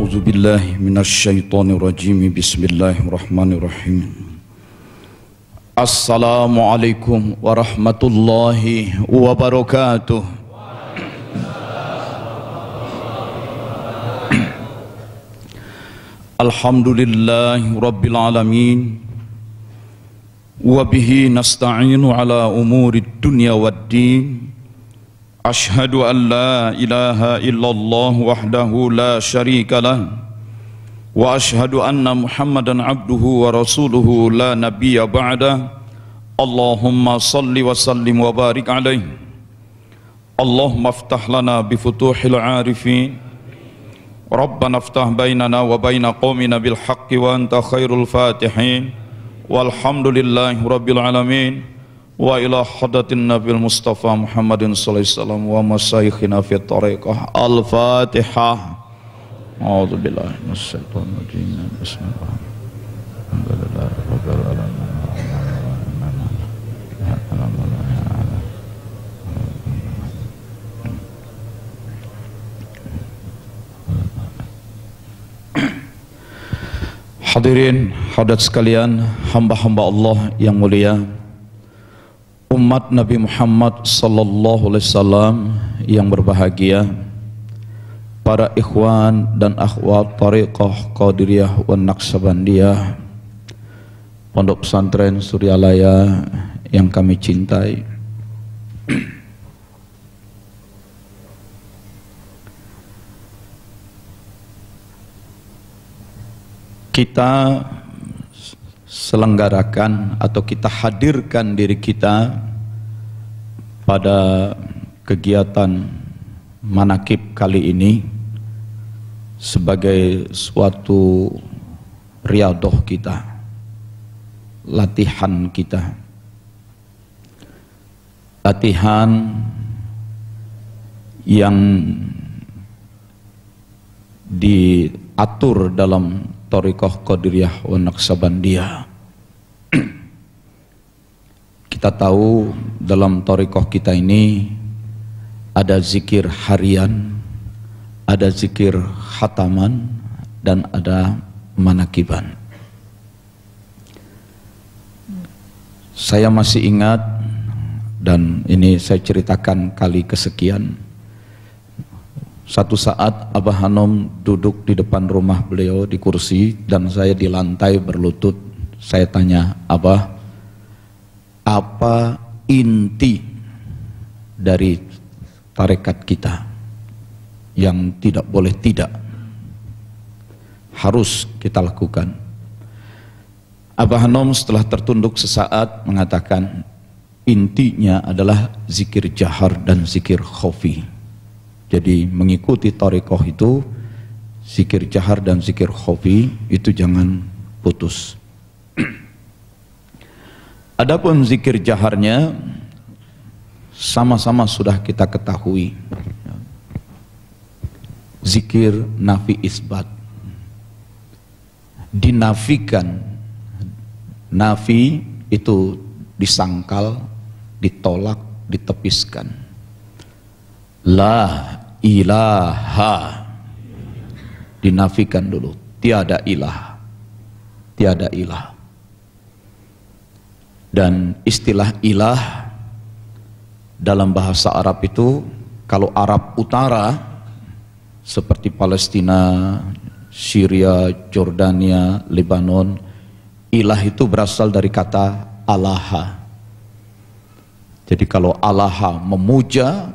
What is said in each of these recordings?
A'udzu billahi minasyaitonir rajim. Bismillahirrahmanirrahim. Assalamualaikum warahmatullahi wabarakatuh. Alhamdulillahi rabbil alamin. Wa bihi nasta'inu ala umurid dunya waddin. Ashhadu an la ilaha illallah wahdahu la syarika lah wa ashhadu anna Muhammadan abduhu wa rasuluhu la nabiyya ba'da. Allahumma salli wa sallim wa barik alaihi. Allahumma aftah lana bi futuhil arifin. Rabbana aftah bainana wa baina qaumina bil haqqi wa anta khairul fatihin. Walhamdulillahi rabbil alamin. Wa ila hadatin nabil mustafa Muhammadin sallallahu alaihi wasallam wa masyayikhina fi tariqah. Al-Fatihah. A'udzu billahi minasyaitonir rajim. Bismillahirrahmanirrahim. Hadirin hadirat sekalian, hamba-hamba Allah yang mulia, umat Nabi Muhammad sallallahu alaihi wasallam yang berbahagia, para ikhwan dan akhwat Thariqah Qadiriyah wan Naqsabandiyah, Pondok Pesantren Suryalaya yang kami cintai. Kita selenggarakan atau kita hadirkan diri kita pada kegiatan manakib kali ini sebagai suatu riadoh kita, latihan kita, latihan yang diatur dalam Thariqah Qadiriyah wa Naqsabandiyah. Kita tahu dalam thariqah kita ini ada zikir harian, ada zikir khataman, dan ada manakiban. Saya masih ingat, dan ini saya ceritakan kali kesekian, satu saat Abah Hanom duduk di depan rumah beliau di kursi dan saya di lantai berlutut. Saya tanya, Abah, apa inti dari tarekat kita yang tidak boleh tidak harus kita lakukan? Abah Hanom setelah tertunduk sesaat mengatakan, intinya adalah zikir jahar dan zikir khafi. Jadi mengikuti thariqah itu, zikir jahar dan zikir khafi itu jangan putus. Adapun zikir jaharnya sama-sama sudah kita ketahui. Zikir nafi isbat. Dinafikan. Nafi itu disangkal, ditolak, ditepiskan. La ilaha, dinafikan dulu, tiada ilah, tiada ilah. Dan istilah ilah dalam bahasa Arab itu, kalau Arab Utara seperti Palestina, Syria, Jordania, Lebanon, ilah itu berasal dari kata alaha. Jadi kalau alaha memuja,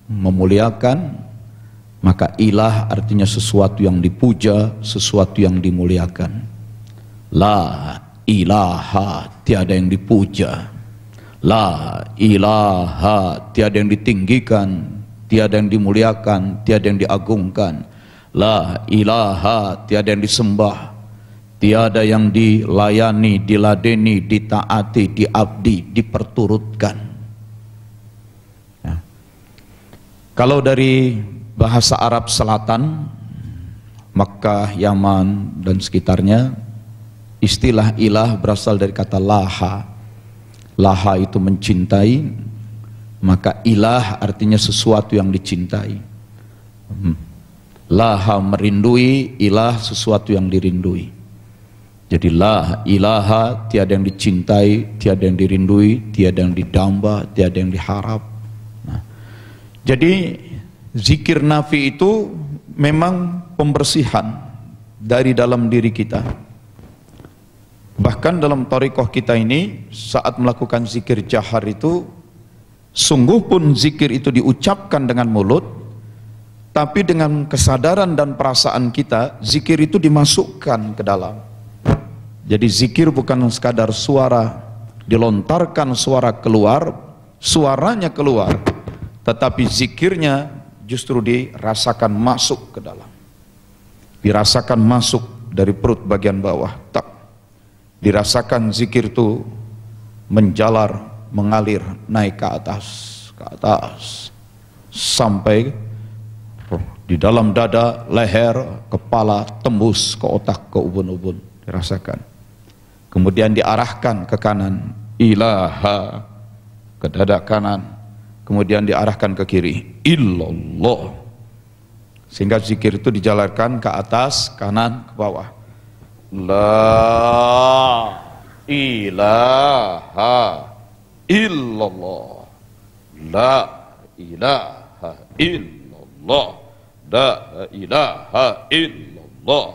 memuliakan, maka ilah artinya sesuatu yang dipuja, sesuatu yang dimuliakan. La ilaha, tiada yang dipuja. La ilaha, tiada yang ditinggikan, tiada yang dimuliakan, tiada yang diagungkan. La ilaha, tiada yang disembah, tiada yang dilayani, diladeni, ditaati, diabdi, diperturutkan. Kalau dari bahasa Arab Selatan, Makkah, Yaman, dan sekitarnya, istilah ilah berasal dari kata laha. Laha itu mencintai, maka ilah artinya sesuatu yang dicintai. Laha merindui, ilah sesuatu yang dirindui. Jadi la ilaha, tiada yang dicintai, tiada yang dirindui, tiada yang didamba, tiada yang diharap. Nah, jadi zikir nafi itu memang pembersihan dari dalam diri kita. Bahkan dalam thariqah kita ini, saat melakukan zikir jahar itu, sungguh pun zikir itu diucapkan dengan mulut, tapi dengan kesadaran dan perasaan kita, zikir itu dimasukkan ke dalam. Jadi zikir bukan sekadar suara, dilontarkan suara keluar, suaranya keluar, tetapi zikirnya justru dirasakan masuk ke dalam. Dirasakan masuk dari perut bagian bawah, tak. Dirasakan zikir itu menjalar, mengalir, naik ke atas, sampai di dalam dada, leher, kepala, tembus ke otak, ke ubun-ubun, dirasakan. Kemudian diarahkan ke kanan, ilaha, ke dada kanan. Kemudian diarahkan ke kiri, illallah. Sehingga zikir itu dijalarkan ke atas, kanan, ke bawah. La ilaha illallah, la ilaha illallah, la ilaha illallah,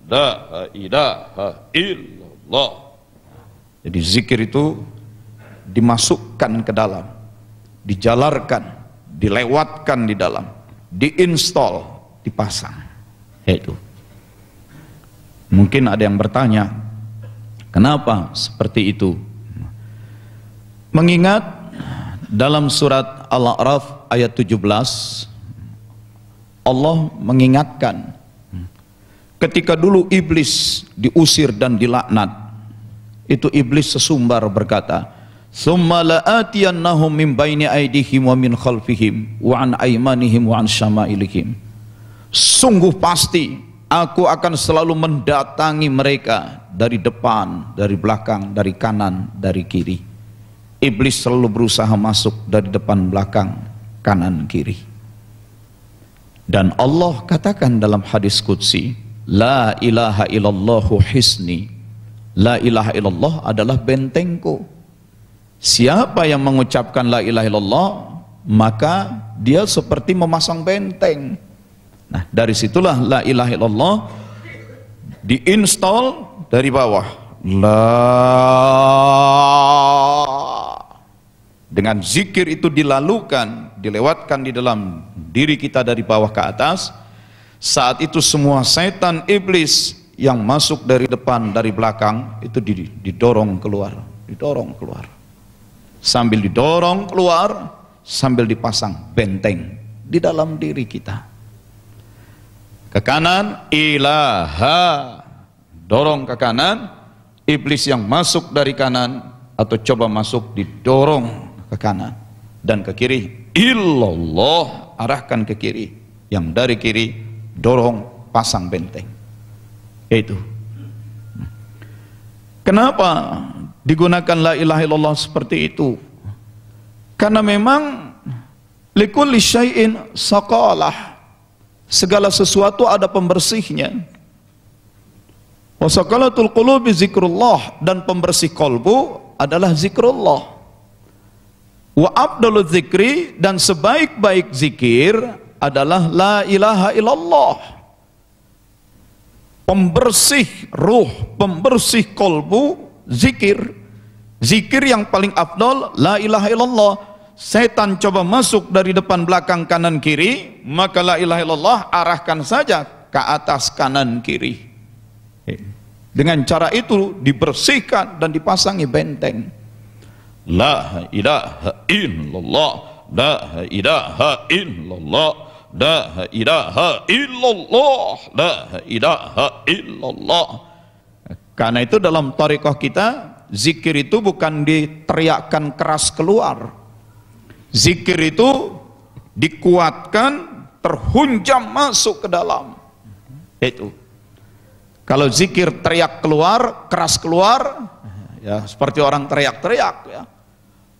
la ilaha illallah. Jadi zikir itu dimasukkan ke dalam, dijalarkan, dilewatkan di dalam, diinstal, dipasang. Itu. Mungkin ada yang bertanya, kenapa seperti itu? Mengingat dalam surat Al-A'raf ayat 17, Allah mengingatkan ketika dulu iblis diusir dan dilaknat, itu iblis sesumbar berkata, "Tsumma la'atiyannahum min baini aydihim wa min khalfihim wa an aymanihim wa an syama'ilihim." Sungguh pasti aku akan selalu mendatangi mereka dari depan, dari belakang, dari kanan, dari kiri. Iblis selalu berusaha masuk dari depan, belakang, kanan, kiri. Dan Allah katakan dalam hadis qudsi, la ilaha illallahu hisni. La ilaha illallah adalah bentengku. Siapa yang mengucapkan la ilaha illallah, maka dia seperti memasang benteng. Nah, dari situlah la ilaha illallah diinstal dari bawah. Dengan zikir itu dilalukan, dilewatkan di dalam diri kita dari bawah ke atas. Saat itu semua setan iblis yang masuk dari depan, dari belakang itu didorong keluar, didorong keluar. Sambil didorong keluar, sambil dipasang benteng di dalam diri kita. Ke kanan, ilaha, dorong ke kanan. Iblis yang masuk dari kanan atau coba masuk didorong ke kanan. Dan ke kiri, illallah, arahkan ke kiri. Yang dari kiri, dorong, pasang benteng. Itu. Kenapa digunakan la ilaha illallah seperti itu? Karena memang likulli syai'in saqalah. Segala sesuatu ada pembersihnya. Wa saqalatul qulubi zikrullah, dan pembersih kolbu adalah zikrullah. Wa abdalul zikri, dan sebaik-baik zikir adalah la ilaha illallah. Pembersih ruh, pembersih kolbu, zikir. Zikir yang paling afdal la ilaha illallah. Setan coba masuk dari depan, belakang, kanan, kiri, maka la ilaha illallah arahkan saja ke atas, kanan, kiri. Dengan cara itu dibersihkan dan dipasangi benteng. La ilaha illallah, la ilaha illallah, la ilaha illallah, la ilaha illallah. Karena itu dalam thariqah kita, zikir itu bukan diteriakkan keras keluar. Zikir itu dikuatkan, terhunjam masuk ke dalam. Itu. Kalau zikir teriak keluar, keras keluar, ya seperti orang teriak-teriak, ya.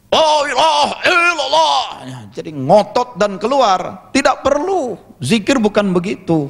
La ilaha illallah. Jadi ngotot dan keluar. Tidak perlu. Zikir bukan begitu.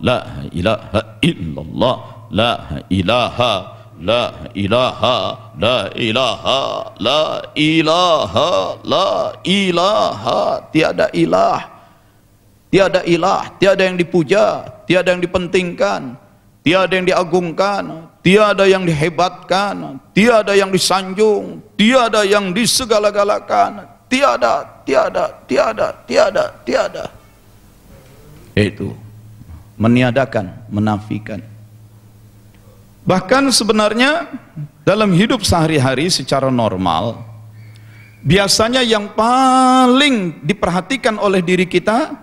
la ilaha illallah, la ilaha, la ilaha, la ilaha, la ilaha, la ilaha. Tiada ilah, tiada ilah, tiada yang dipuja, tiada yang dipentingkan, tiada yang diagungkan, tiada yang dihebatkan, tiada yang disanjung, tiada yang disegala-galakan, tiada, tiada, tiada, tiada, tiada. Itu meniadakan, menafikan. Bahkan sebenarnya dalam hidup sehari-hari secara normal, biasanya yang paling diperhatikan oleh diri kita,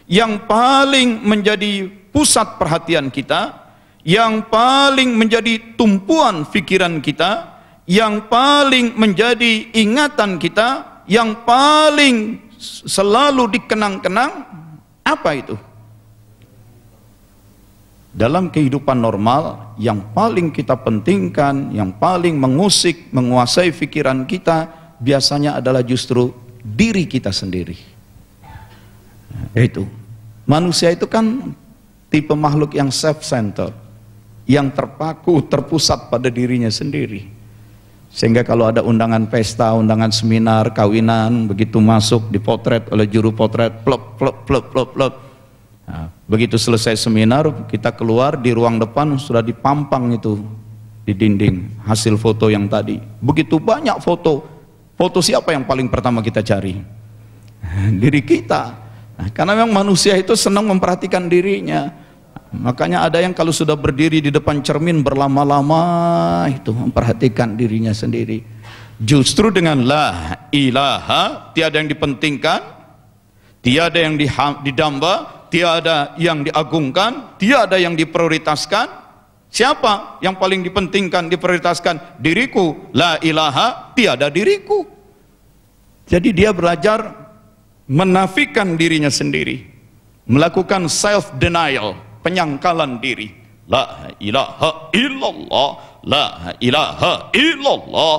yang paling menjadi pusat perhatian kita, yang paling menjadi tumpuan pikiran kita, yang paling menjadi ingatan kita, yang paling selalu dikenang-kenang, apa itu? Dalam kehidupan normal, yang paling kita pentingkan, yang paling mengusik, menguasai pikiran kita, biasanya adalah justru diri kita sendiri. Itu manusia itu kan tipe makhluk yang self-centered, yang terpaku, terpusat pada dirinya sendiri. Sehingga kalau ada undangan pesta, undangan seminar, kawinan, begitu masuk dipotret oleh juru potret, plop, plop, plop, plop, plop. Nah, begitu selesai seminar, kita keluar di ruang depan, sudah dipampang itu di dinding hasil foto yang tadi. Begitu banyak foto. Foto siapa yang paling pertama kita cari? Diri kita. Nah, karena memang manusia itu senang memperhatikan dirinya. Makanya ada yang kalau sudah berdiri di depan cermin berlama-lama itu memperhatikan dirinya sendiri. Justru dengan la ilaha, tiada yang dipentingkan, tiada yang didamba, tiada yang diagungkan, tiada yang diprioritaskan. Siapa yang paling dipentingkan, diprioritaskan? Diriku. La ilaha, tiada diriku. Jadi dia belajar menafikan dirinya sendiri, melakukan self denial, penyangkalan diri. La ilaha illallah, la ilaha illallah,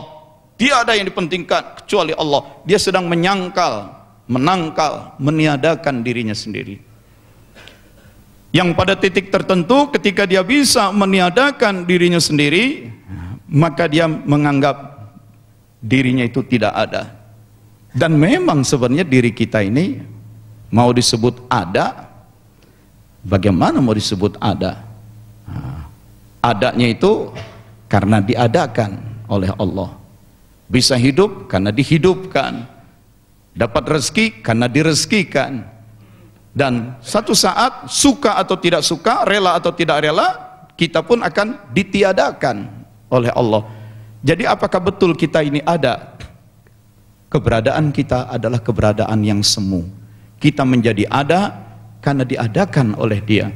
tiada yang dipentingkan kecuali Allah. Dia sedang menyangkal, menangkal, meniadakan dirinya sendiri. Yang pada titik tertentu ketika dia bisa meniadakan dirinya sendiri, maka dia menganggap dirinya itu tidak ada. Dan memang sebenarnya diri kita ini mau disebut ada, bagaimana mau disebut ada? Adanya itu karena diadakan oleh Allah. Bisa hidup karena dihidupkan. Dapat rezeki karena direzekikan. Dan satu saat, suka atau tidak suka, rela atau tidak rela, kita pun akan ditiadakan oleh Allah. Jadi apakah betul kita ini ada? Keberadaan kita adalah keberadaan yang semu. Kita menjadi ada karena diadakan oleh Dia.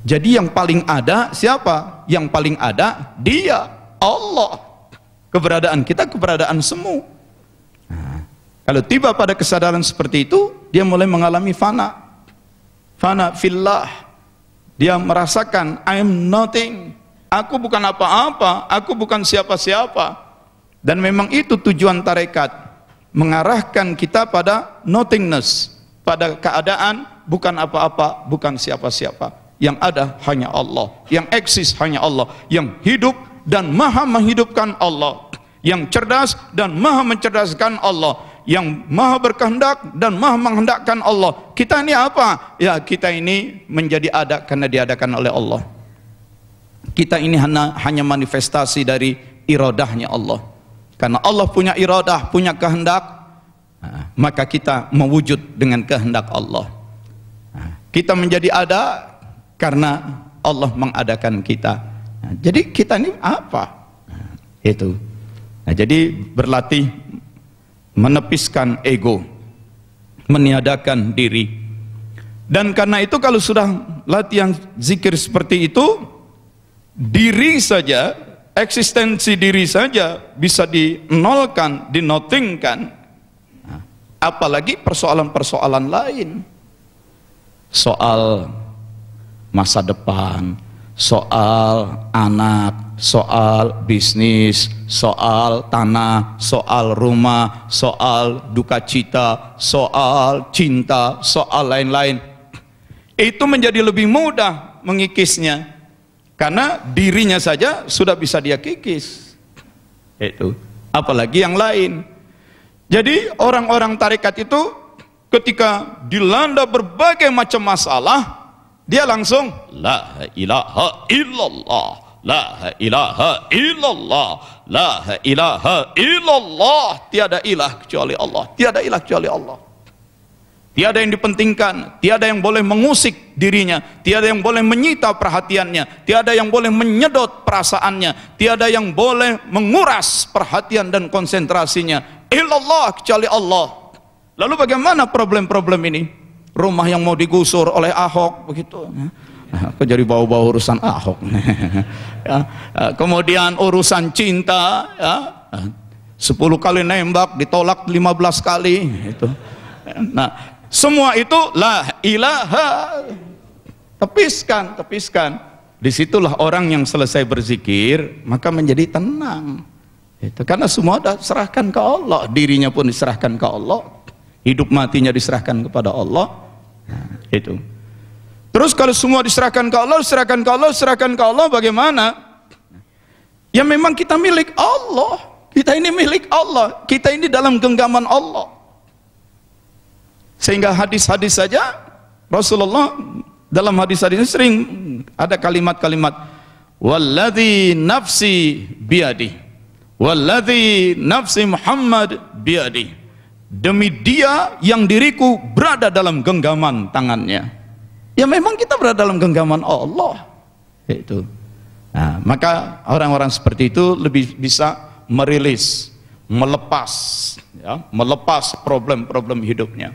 Jadi yang paling ada siapa? Yang paling ada Dia, Allah. Keberadaan kita keberadaan semu. Nah, kalau tiba pada kesadaran seperti itu, dia mulai mengalami fana. Fana fillah. Dia merasakan I am nothing. Aku bukan apa-apa, aku bukan siapa-siapa. Dan memang itu tujuan tarekat, mengarahkan kita pada nothingness, pada keadaan bukan apa-apa, bukan siapa-siapa. Yang ada hanya Allah, yang eksis hanya Allah, yang hidup dan maha menghidupkan Allah, yang cerdas dan maha mencerdaskan Allah, yang maha berkehendak dan maha menghendakkan Allah. Kita ini apa? Ya, kita ini menjadi ada karena diadakan oleh Allah. Kita ini hanya manifestasi dari iradahnya Allah. Karena Allah punya iradah, punya kehendak, maka kita mewujud dengan kehendak Allah. Kita menjadi ada karena Allah mengadakan kita. Jadi kita ini apa? Itu. Nah, jadi berlatih menepiskan ego, meniadakan diri. Dan karena itu kalau sudah latihan zikir seperti itu, diri saja, eksistensi diri saja bisa dinolkan, dinotingkan. Nah, apalagi persoalan-persoalan lain. Soal masa depan, soal anak, soal bisnis, soal tanah, soal rumah, soal duka cita, soal cinta, soal lain-lain. Itu menjadi lebih mudah mengikisnya? Karena dirinya saja sudah bisa dia kikis. Itu. Apalagi yang lain. Jadi orang-orang tarekat itu ketika dilanda berbagai macam masalah, dia langsung la ilaha illallah, la ilaha illallah, la ilaha illallah. Tiada ilah kecuali Allah, tiada ilah kecuali Allah. Tiada yang dipentingkan, tiada yang boleh mengusik dirinya, tiada yang boleh menyita perhatiannya, tiada yang boleh menyedot perasaannya, tiada yang boleh menguras perhatian dan konsentrasinya. Illallah, kecuali Allah. Lalu bagaimana problem-problem ini? Rumah yang mau digusur oleh Ahok begitu. Aku jadi bawa-bawa urusan Ahok. Kemudian urusan cinta, 10 kali nembak ditolak 15 kali itu. Nah, semua itu la ilaha. Tepiskan. Disitulah orang yang selesai berzikir maka menjadi tenang. Itu karena semua sudah serahkan ke Allah, dirinya pun diserahkan ke Allah, hidup matinya diserahkan kepada Allah. Nah, itu. Terus kalau semua diserahkan ke Allah, serahkan ke Allah, bagaimana? Ya memang kita milik Allah. Kita ini milik Allah. Kita ini dalam genggaman Allah. Sehingga hadis-hadis saja Rasulullah dalam hadis-hadis sering ada kalimat-kalimat walladzi nafsi biadi, walladzi nafsi Muhammad biadi, demi dia yang diriku berada dalam genggaman tangannya. Ya memang kita berada dalam genggaman Allah. Itu. Nah, maka orang-orang seperti itu lebih bisa merilis, melepas problem-problem hidupnya.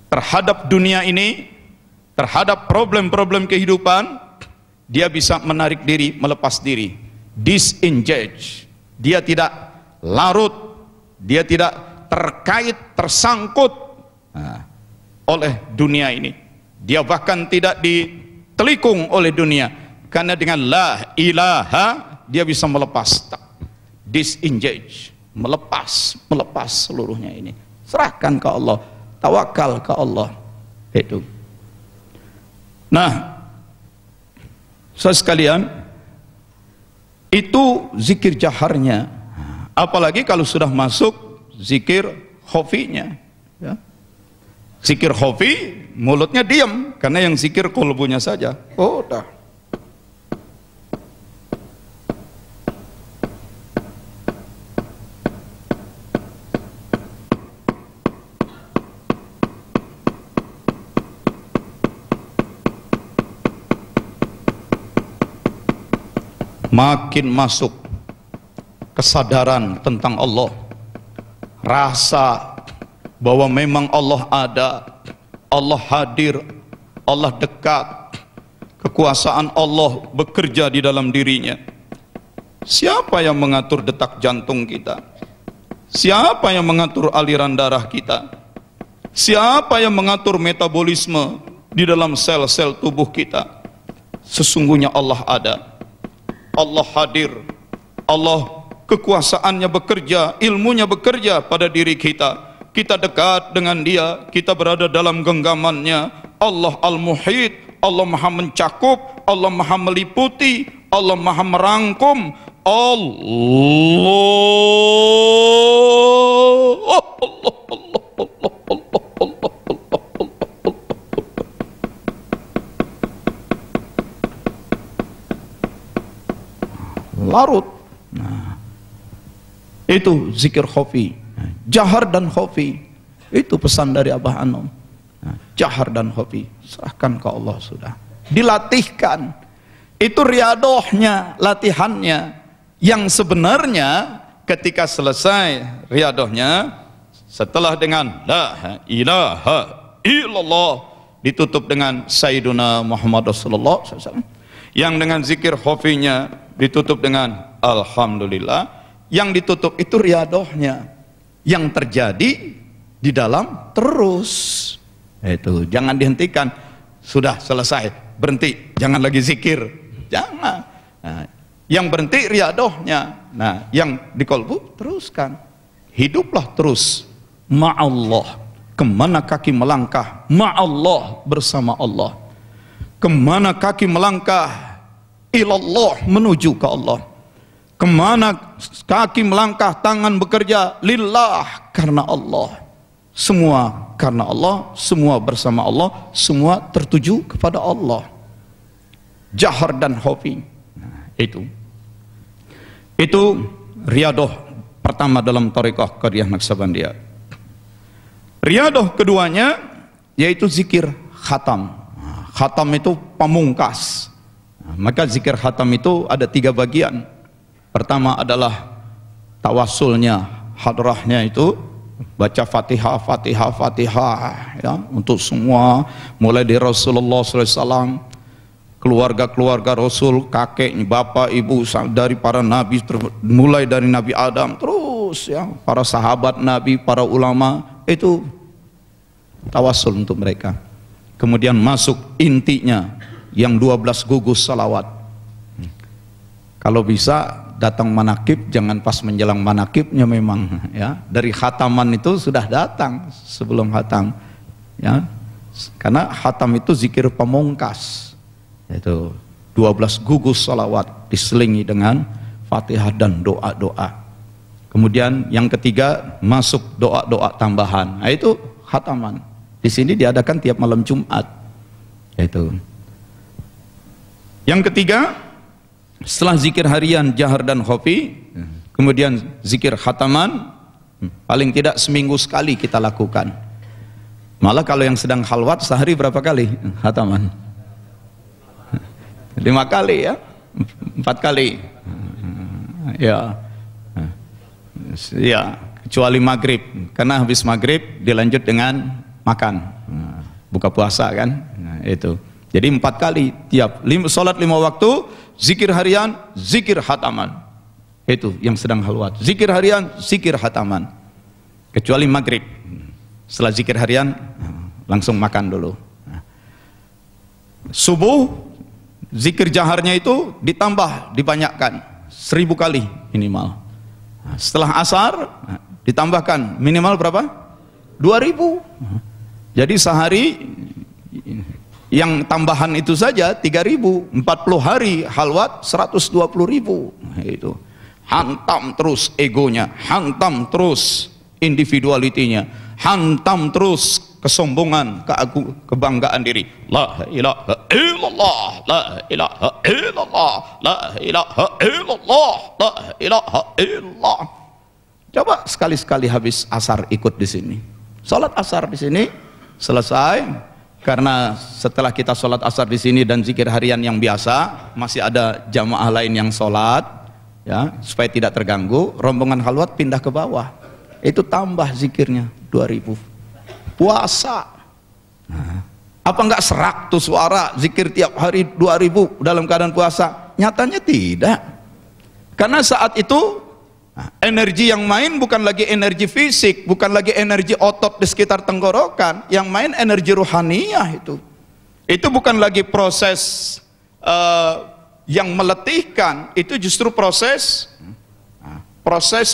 Terhadap dunia ini, terhadap problem-problem kehidupan, dia bisa menarik diri, melepas diri, disengage. Dia tidak larut, dia tidak terkait, tersangkut oleh dunia ini. Dia bahkan tidak ditelikung oleh dunia, karena dengan la ilaha dia bisa melepas, disengage, melepas seluruhnya ini. Serahkan ke Allah, tawakal ke Allah. Itu. Nah, saudara sekalian, itu zikir jaharnya. Apalagi kalau sudah masuk zikir khofinya, ya. Zikir khofi mulutnya diam, karena yang zikir kolbunya saja. Oh, dah. Makin masuk kesadaran tentang Allah, rasa bahwa memang Allah ada, Allah hadir, Allah dekat, kekuasaan Allah bekerja di dalam dirinya. Siapa yang mengatur detak jantung kita? Siapa yang mengatur aliran darah kita? Siapa yang mengatur metabolisme di dalam sel-sel tubuh kita? Sesungguhnya Allah ada, Allah hadir, Allah kekuasaannya bekerja, ilmunya bekerja pada diri kita. Kita dekat dengan dia, kita berada dalam genggamannya. Allah Al-Muhit, Allah Maha mencakup, Allah Maha meliputi, Allah Maha merangkum. Larut. Nah, itu zikir khofi. Jahar dan khofi, itu pesan dari Abah Anom. Nah, jahar dan khofi, serahkan ke Allah sudah. Dilatihkan, itu riadohnya, latihannya. Yang sebenarnya ketika selesai riadohnya, setelah dengan la ilaha illallah, ditutup dengan Sayyiduna Muhammad Rasulullah SAW. Yang dengan zikir khofinya ditutup dengan Alhamdulillah. Yang ditutup itu riadohnya, yang terjadi di dalam terus. Itu jangan dihentikan, sudah selesai berhenti, jangan lagi zikir, jangan. Nah, yang berhenti riadohnya. Nah, yang di kolbu teruskan, hiduplah terus ma'allah. Kemana kaki melangkah, ma'allah, bersama Allah. Kemana kaki melangkah? Ilallah, menuju ke Allah. Kemana kaki melangkah, tangan bekerja? Lillah, karena Allah. Semua karena Allah, semua bersama Allah, semua tertuju kepada Allah. Jahar dan hofi. Nah, itu riadoh pertama dalam Thariqah Qadiriyah Naqsabandiyah. Riadoh keduanya yaitu zikir khatam. Khatam itu pamungkas. Maka zikir khatam itu ada 3 bagian. Pertama adalah tawassulnya, hadrahnya itu baca Fatihah, Fatihah, Fatihah, ya, untuk semua, mulai dari Rasulullah SAW, keluarga-keluarga Rasul, kakek, bapak, ibu, dari para nabi, mulai dari Nabi Adam terus, ya, para sahabat Nabi, para ulama, itu tawassul untuk mereka. Kemudian masuk intinya yang 12 gugus salawat. Kalau bisa datang manakib, jangan pas menjelang manakibnya memang, ya. Dari khataman itu sudah datang sebelum khatam, ya. Karena khatam itu zikir pamungkas. Itu 12 gugus salawat diselingi dengan Fatihah dan doa-doa. Kemudian yang ketiga masuk doa-doa tambahan. Nah, itu khataman. Di sini diadakan tiap malam Jumat. Itu. Yang ketiga, setelah zikir harian, jahar dan khofi, kemudian zikir khataman, paling tidak seminggu sekali kita lakukan. Malah kalau yang sedang khalwat sehari berapa kali khataman? 5 kali, ya, 4 kali, ya, ya, kecuali maghrib, karena habis maghrib dilanjut dengan makan, buka puasa kan, nah, itu. Jadi 4 kali tiap sholat 5 waktu, zikir harian, zikir khataman, itu yang sedang khalwat. Zikir harian, zikir khataman, kecuali maghrib. Setelah zikir harian langsung makan dulu. Subuh zikir jaharnya itu ditambah, dibanyakkan 1000 kali minimal. Setelah asar ditambahkan minimal berapa? 2000. Jadi sehari yang tambahan itu saja 3000, 40 hari halwat 120.000. Itu hantam terus egonya, hantam terus individualitinya, hantam terus kesombongan, kebanggaan diri. La ilaha illallah, la ilaha illallah, la ilaha illallah, la ilaha illallah. Coba sekali-sekali habis asar ikut di sini. Salat asar di sini selesai, karena setelah kita sholat asar di sini dan zikir harian yang biasa, masih ada jamaah lain yang sholat, ya, supaya tidak terganggu. Rombongan khalwat pindah ke bawah, itu tambah zikirnya 2000. Puasa, apa enggak serak tuh suara zikir tiap hari 2000 dalam keadaan puasa? Nyatanya tidak, karena saat itu energi yang main bukan lagi energi fisik, bukan lagi energi otot di sekitar tenggorokan, yang main energi ruhaniyah. Itu bukan lagi proses yang meletihkan, itu justru proses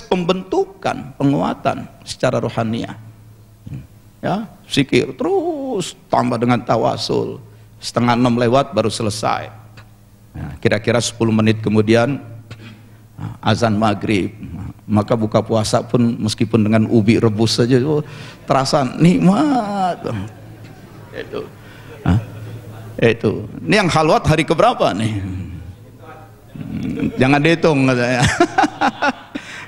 pembentukan, penguatan secara ruhaniyah. Ya, zikir terus tambah dengan tawasul. 5:30 lewat baru selesai. Kira-kira 10 menit kemudian azan maghrib. Maka buka puasa pun meskipun dengan ubi rebus saja terasa nikmat. Itu. Ini yang khalwat hari keberapa nih? Jangan dihitung katanya.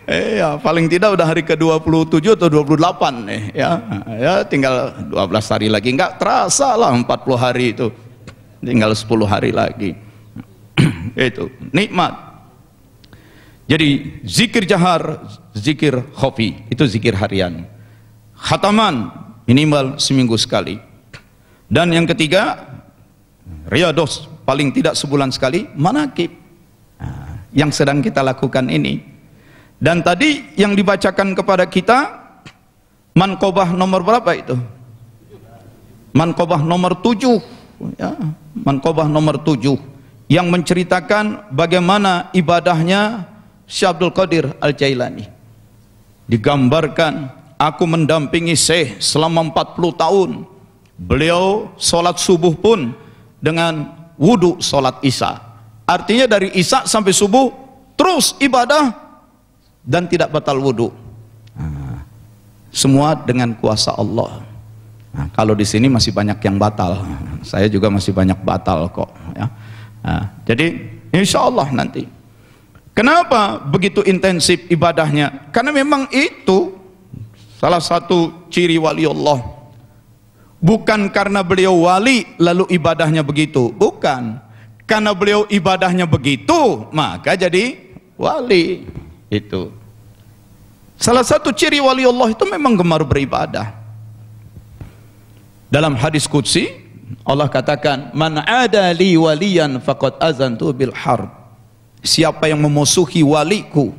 Ya, paling tidak udah hari ke-27 atau 28 nih, ya. Ya, tinggal 12 hari lagi, enggak terasa lah 40 hari itu. Tinggal 10 hari lagi. Itu nikmat. Jadi zikir jahar, zikir khofi, itu zikir harian. Khataman minimal seminggu sekali. Dan yang ketiga, riyados, paling tidak sebulan sekali, manakib. Yang sedang kita lakukan ini. Dan tadi yang dibacakan kepada kita manqobah nomor berapa itu? Manqobah nomor 7, ya, manqobah nomor 7 yang menceritakan bagaimana ibadahnya Syekh Abdul Qadir Al-Jailani. Digambarkan, aku mendampingi Syekh selama 40 tahun. Beliau sholat subuh pun dengan wudu sholat isya. Artinya dari isya sampai subuh terus ibadah dan tidak batal wudu. Semua dengan kuasa Allah. Nah, kalau di sini masih banyak yang batal, saya juga masih banyak batal kok. Ya. Jadi insya Allah nanti. Kenapa begitu intensif ibadahnya? Karena memang itu salah satu ciri wali Allah. Bukan karena beliau wali lalu ibadahnya begitu, bukan. Karena beliau ibadahnya begitu, maka jadi wali. Itu. Salah satu ciri wali Allah itu memang gemar beribadah. Dalam hadis qudsi Allah katakan, "Man 'ada li waliyan faqad azantu bil harb." Siapa yang memusuhi waliku,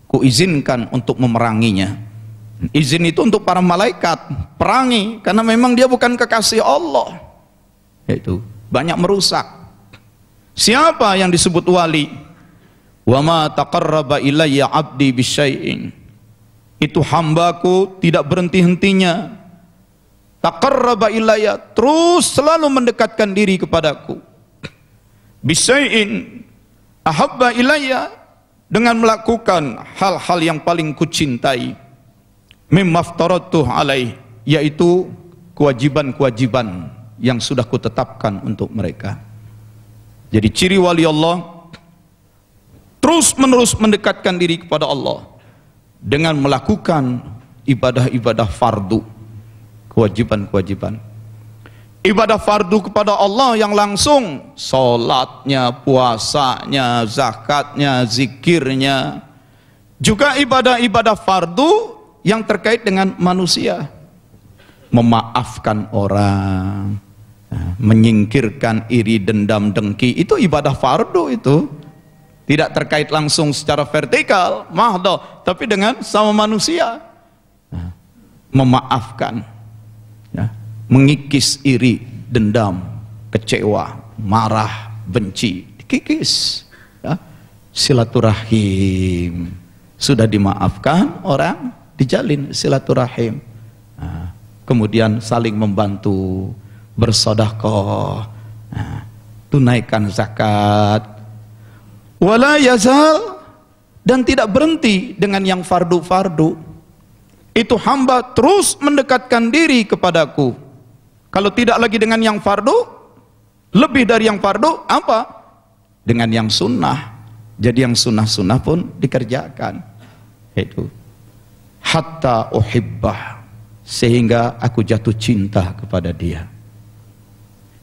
kuizinkan untuk memeranginya. Izin itu untuk para malaikat, perangi, karena memang dia bukan kekasih Allah. Itu banyak merusak. Siapa yang disebut wali? Wa ma taqarraba ilayya 'abdi bisyai'in. Itu hambaku tidak berhenti-hentinya. Taqarraba ilayya, terus selalu mendekatkan diri kepadaku. Bisyai'in ahabba ilayya, dengan melakukan hal-hal yang paling kucintai. Mimmaftaratuh alaih, yaitu kewajiban-kewajiban yang sudah kutetapkan untuk mereka. Jadi ciri wali Allah terus menerus mendekatkan diri kepada Allah dengan melakukan ibadah-ibadah fardu, kewajiban-kewajiban. Ibadah fardu kepada Allah yang langsung, salatnya, puasanya, zakatnya, zikirnya. Juga ibadah-ibadah fardu yang terkait dengan manusia, memaafkan orang, menyingkirkan iri, dendam, dengki, itu ibadah fardu. Itu tidak terkait langsung secara vertikal, mahdoh, tapi dengan sama manusia. Memaafkan, mengikis iri, dendam, kecewa, marah, benci, dikikis. Silaturahim, sudah dimaafkan orang, dijalin silaturahim. Kemudian saling membantu, bersedekah, tunaikan zakat. Wala yazal, dan tidak berhenti dengan yang fardu-fardu. Itu hamba terus mendekatkan diri kepadaku. Kalau tidak lagi dengan yang fardu, lebih dari yang fardu, apa? Dengan yang sunnah. Jadi yang sunnah-sunnah pun dikerjakan. Itu. Hatta uhibbah, sehingga aku jatuh cinta kepada dia.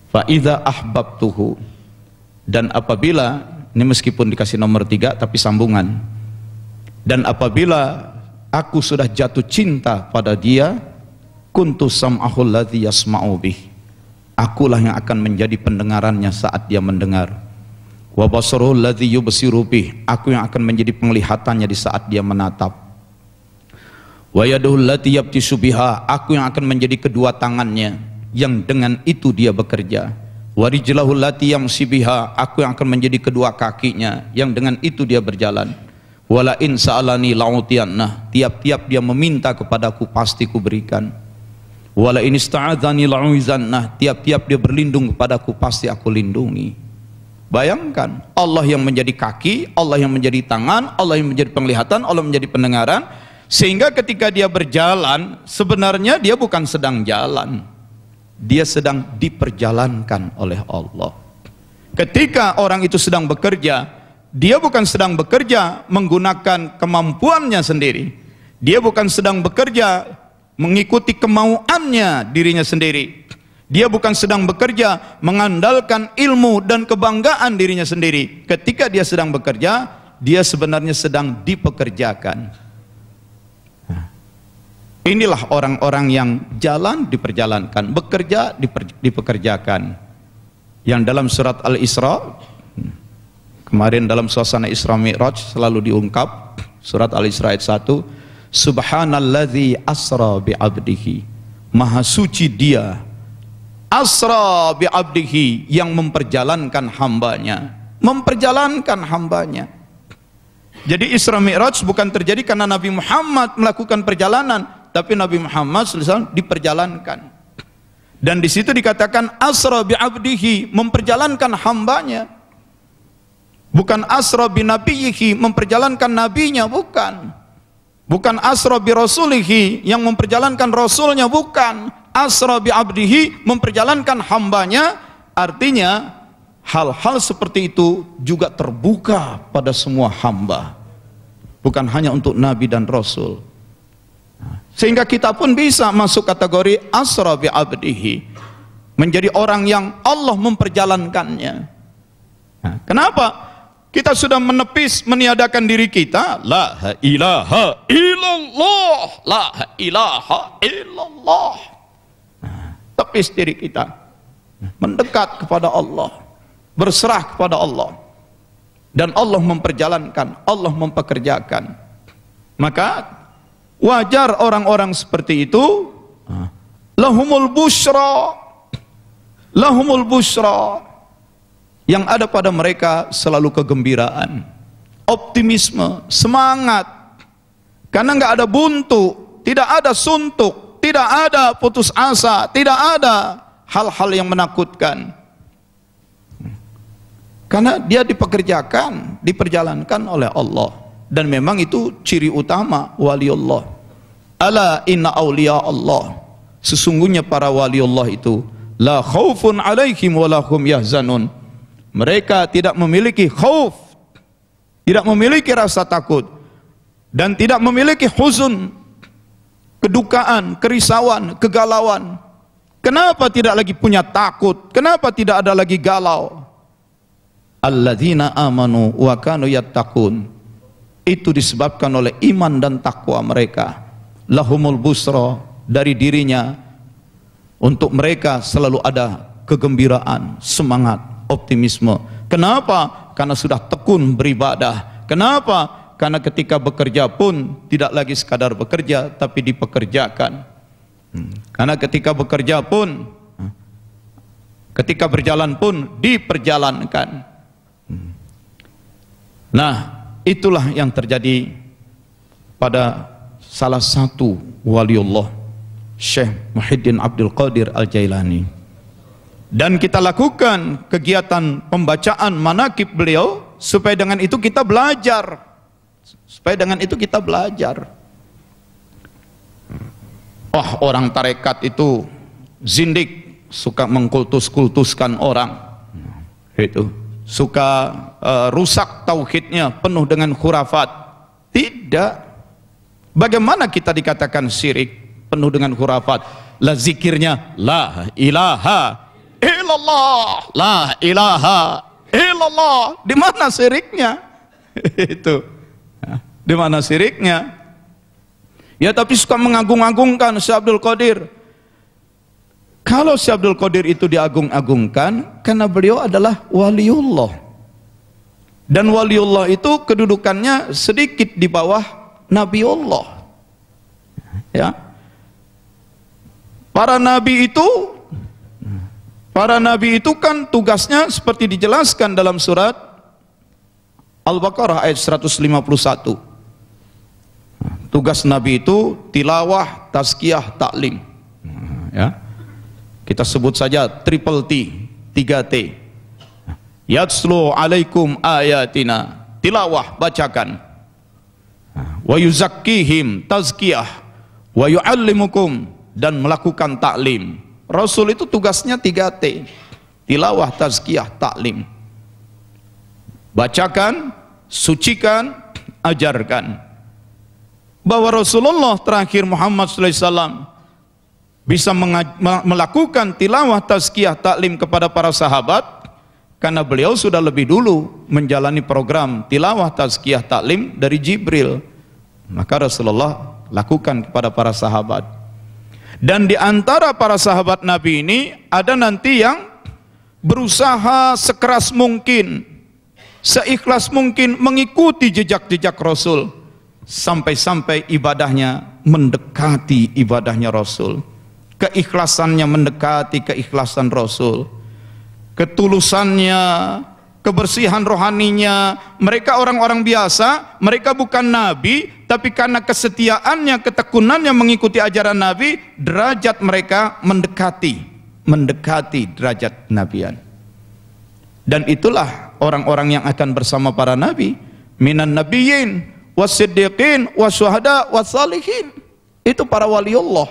Fa idza ahbabtuhu, dan apabila, ini meskipun dikasih nomor 3 tapi sambungan, dan apabila aku sudah jatuh cinta pada dia, kuntu sam'ahul ladzi yasma'u bih, akulah yang akan menjadi pendengarannya saat dia mendengar. Wa basarul ladzi yubsiru bih, aku yang akan menjadi penglihatannya di saat dia menatap. Wa yaduhul lati yabtishu biha, aku yang akan menjadi kedua tangannya yang dengan itu dia bekerja. Wa rijlahul lati yamshi biha, aku yang akan menjadi kedua kakinya yang dengan itu dia berjalan. Wala in sa'alani la'utiyannah, tiap-tiap dia meminta kepadaku pasti kuberikan. Wala in ista'adzani la'uizannah, tiap-tiap dia berlindung kepadaku pasti aku lindungi. Bayangkan, Allah yang menjadi kaki, Allah yang menjadi tangan, Allah yang menjadi penglihatan, Allah menjadi pendengaran. Sehingga ketika dia berjalan, sebenarnya dia bukan sedang jalan, dia sedang diperjalankan oleh Allah. Ketika orang itu sedang bekerja, dia bukan sedang bekerja menggunakan kemampuannya sendiri, dia bukan sedang bekerja mengikuti kemauannya dirinya sendiri, dia bukan sedang bekerja mengandalkan ilmu dan kebanggaan dirinya sendiri. Ketika dia sedang bekerja, dia sebenarnya sedang dipekerjakan. Inilah orang-orang yang jalan diperjalankan, bekerja dipekerjakan. Yang dalam surat Al-Isra, kemarin dalam suasana Isra Mi'raj selalu diungkap, surat Al-Isra ayat 1, Subhanalladzi asra bi'abdihi, maha suci dia, asra bi'abdihi, yang memperjalankan hambanya, memperjalankan hambanya. Jadi Isra Mi'raj bukan terjadi karena Nabi Muhammad melakukan perjalanan, tapi Nabi Muhammad SAW diperjalankan. Dan di situ dikatakan asra bi abdihi, memperjalankan hambanya. Bukan asra bi nabiyhi, memperjalankan nabinya, bukan. Bukan asra bi rasulihi, yang memperjalankan rasulnya, bukan. Asra bi abdihi, memperjalankan hambanya. Artinya hal-hal seperti itu juga terbuka pada semua hamba, bukan hanya untuk nabi dan rasul. Sehingga kita pun bisa masuk kategori asra bi abdihi, menjadi orang yang Allah memperjalankannya. Nah, kenapa? Kita sudah menepis, meniadakan diri kita, la ilaha illallah, la ilaha illallah. Nah, tepis diri kita, mendekat kepada Allah, berserah kepada Allah, dan Allah memperjalankan, Allah mempekerjakan. Maka wajar orang-orang seperti itu, lahumul busyra, lahumul busyra, yang ada pada mereka selalu kegembiraan, optimisme, semangat, karena nggak ada buntu, tidak ada suntuk, tidak ada putus asa, tidak ada hal-hal yang menakutkan, karena dia dipekerjakan, diperjalankan oleh Allah. Dan memang itu ciri utama waliullah. Ala inna awliya Allah, sesungguhnya para waliullah itu la khaufun alaihim wa lahum yahzanun, mereka tidak memiliki khauf, tidak memiliki rasa takut, dan tidak memiliki huzun, kedukaan, kerisauan, kegalauan. Kenapa tidak lagi punya takut? Kenapa tidak ada lagi galau? Alladzina amanu wa kanu yattaqun, itu disebabkan oleh iman dan takwa mereka. Lahumul busra, dari dirinya untuk mereka selalu ada kegembiraan, semangat, optimisme. Kenapa? Karena sudah tekun beribadah. Kenapa? Karena ketika bekerja pun tidak lagi sekadar bekerja, tapi dipekerjakan. Karena ketika bekerja pun, ketika berjalan pun diperjalankan. Nah, itulah yang terjadi pada salah satu waliullah, Syekh Muhyiddin Abdul Qadir Al-Jailani. Dan kita lakukan kegiatan pembacaan manaqib beliau supaya dengan itu kita belajar. Supaya dengan itu kita belajar. Oh, orang tarekat itu zindik, suka mengkultus-kultuskan orang. Itu suka rusak tauhidnya, penuh dengan khurafat. Tidak. Bagaimana kita dikatakan syirik, penuh dengan khurafat? La zikirnya la ilaha illallah, la ilaha illallah. Di mana syiriknya? Itu. Di mana syiriknya? Ya, tapi suka mengagung-agungkan Syekh Abdul Qadir. Kalau Syekh Abdul Qadir itu diagung-agungkan karena beliau adalah waliullah. Dan waliullah itu kedudukannya sedikit di bawah Nabiullah. Ya. Para nabi itu kan tugasnya seperti dijelaskan dalam surat Al-Baqarah ayat 151. Tugas nabi itu tilawah, tazkiyah, taklim. Ya. Kita sebut saja triple T, 3T. Yatslu alaikum ayatina, tilawah, bacakan. Wa yuzakkihim, tazkiyah. Wa yu'allimukum, dan melakukan taklim. Rasul itu tugasnya 3T, tilawah, tazkiyah, taklim. Bacakan, sucikan, ajarkan. Bahwa Rasulullah terakhir Muhammad SAW bisa melakukan tilawah, tazkiyah, taklim kepada para sahabat karena beliau sudah lebih dulu menjalani program tilawah, tazkiyah, taklim dari Jibril. Maka Rasulullah lakukan kepada para sahabat. Dan di antara para sahabat Nabi ini ada nanti yang berusaha sekeras mungkin, seikhlas mungkin mengikuti jejak-jejak Rasul, sampai-sampai ibadahnya mendekati ibadahnya Rasul, keikhlasannya mendekati keikhlasan Rasul, ketulusannya, kebersihan rohaninya. Mereka orang-orang biasa, mereka bukan nabi, tapi karena kesetiaannya, ketekunannya mengikuti ajaran nabi, derajat mereka mendekati mendekati derajat nabian. Dan itulah orang-orang yang akan bersama para nabi, minan nabiyyin wasiddiqin wasyuhada wassalihin. Itu para waliullah,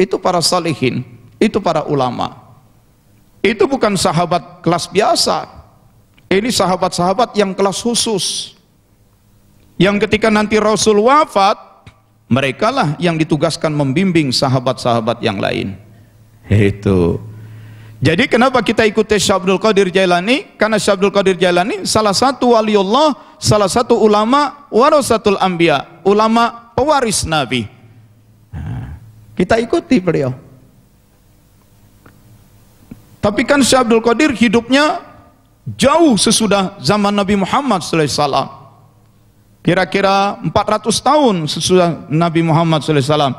itu para salihin, itu para ulama. Itu bukan sahabat kelas biasa. Ini sahabat-sahabat yang kelas khusus, yang ketika nanti Rasul wafat, mereka lah yang ditugaskan membimbing sahabat-sahabat yang lain. Itu. Jadi kenapa kita ikuti Syekh Abdul Qadir Jailani? Karena Syekh Abdul Qadir Jailani salah satu waliullah, salah satu ulama warasatul anbiya, ulama pewaris Nabi. Nah, kita ikuti beliau. Tapi kan Syekh Abdul Qadir hidupnya jauh sesudah zaman Nabi Muhammad SAW. Kira-kira 400 tahun sesudah Nabi Muhammad SAW.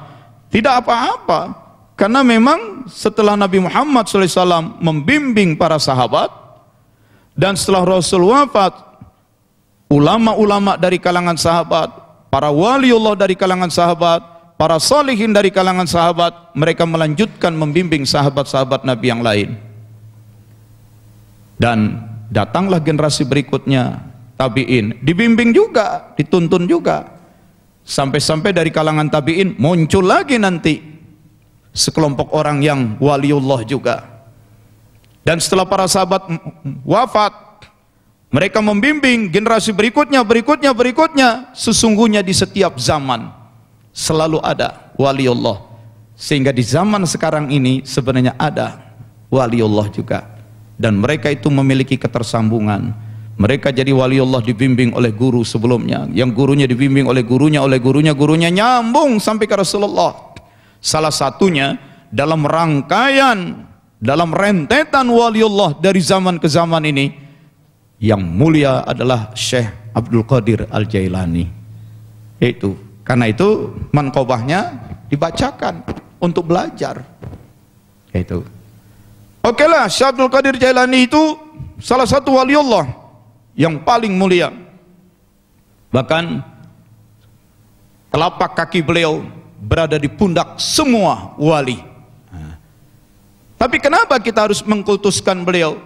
Tidak apa-apa. Karena memang setelah Nabi Muhammad SAW membimbing para sahabat, dan setelah Rasul wafat, ulama-ulama dari kalangan sahabat, para waliullah dari kalangan sahabat, para salihin dari kalangan sahabat, mereka melanjutkan membimbing sahabat-sahabat Nabi yang lain. Dan datanglah generasi berikutnya, tabi'in, dibimbing juga, dituntun juga. Sampai-sampai dari kalangan tabi'in muncul lagi nanti sekelompok orang yang waliullah juga. Dan setelah para sahabat wafat, mereka membimbing generasi berikutnya, berikutnya. Sesungguhnya di setiap zaman selalu ada waliullah. Sehingga di zaman sekarang ini sebenarnya ada waliullah juga. Dan mereka itu memiliki ketersambungan. Mereka jadi waliullah dibimbing oleh guru sebelumnya, yang gurunya dibimbing oleh gurunya, gurunya nyambung sampai ke Rasulullah. Salah satunya dalam rangkaian, dalam rentetan waliullah dari zaman ke zaman ini, yang mulia adalah Syekh Abdul Qadir Al-Jailani. Itu, karena itu manqobahnya dibacakan untuk belajar. Itu. Oke lah, Syekh Abdul Qadir Jailani itu salah satu waliullah yang paling mulia. Bahkan telapak kaki beliau berada di pundak semua wali. Tapi kenapa kita harus mengkultuskan beliau?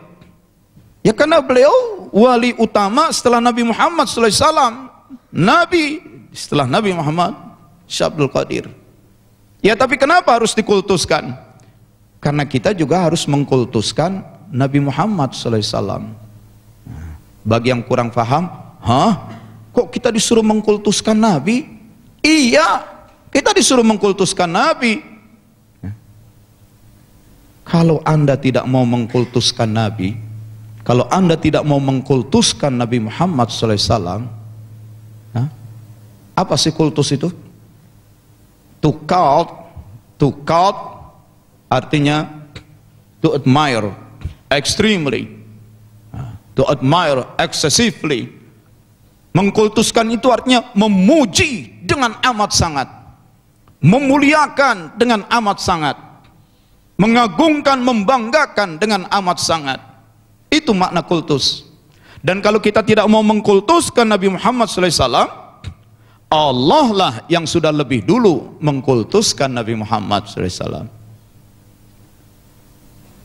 Ya karena beliau wali utama setelah Nabi Muhammad SAW. Nabi setelah Nabi Muhammad, Syekh Abdul Qadir. Ya tapi kenapa harus dikultuskan? Karena kita juga harus mengkultuskan Nabi Muhammad SAW. Bagi yang kurang paham, kok kita disuruh mengkultuskan Nabi? Iya, kita disuruh mengkultuskan Nabi. Kalau Anda tidak mau mengkultuskan Nabi, kalau Anda tidak mau mengkultuskan Nabi Muhammad SAW, apa sih kultus itu? To cult artinya to admire extremely, to admire excessively. Mengkultuskan itu artinya memuji dengan amat sangat, memuliakan dengan amat sangat, mengagungkan, membanggakan dengan amat sangat. Itu makna kultus. Dan kalau kita tidak mau mengkultuskan Nabi Muhammad SAW, Allah lah yang sudah lebih dulu mengkultuskan Nabi Muhammad SAW.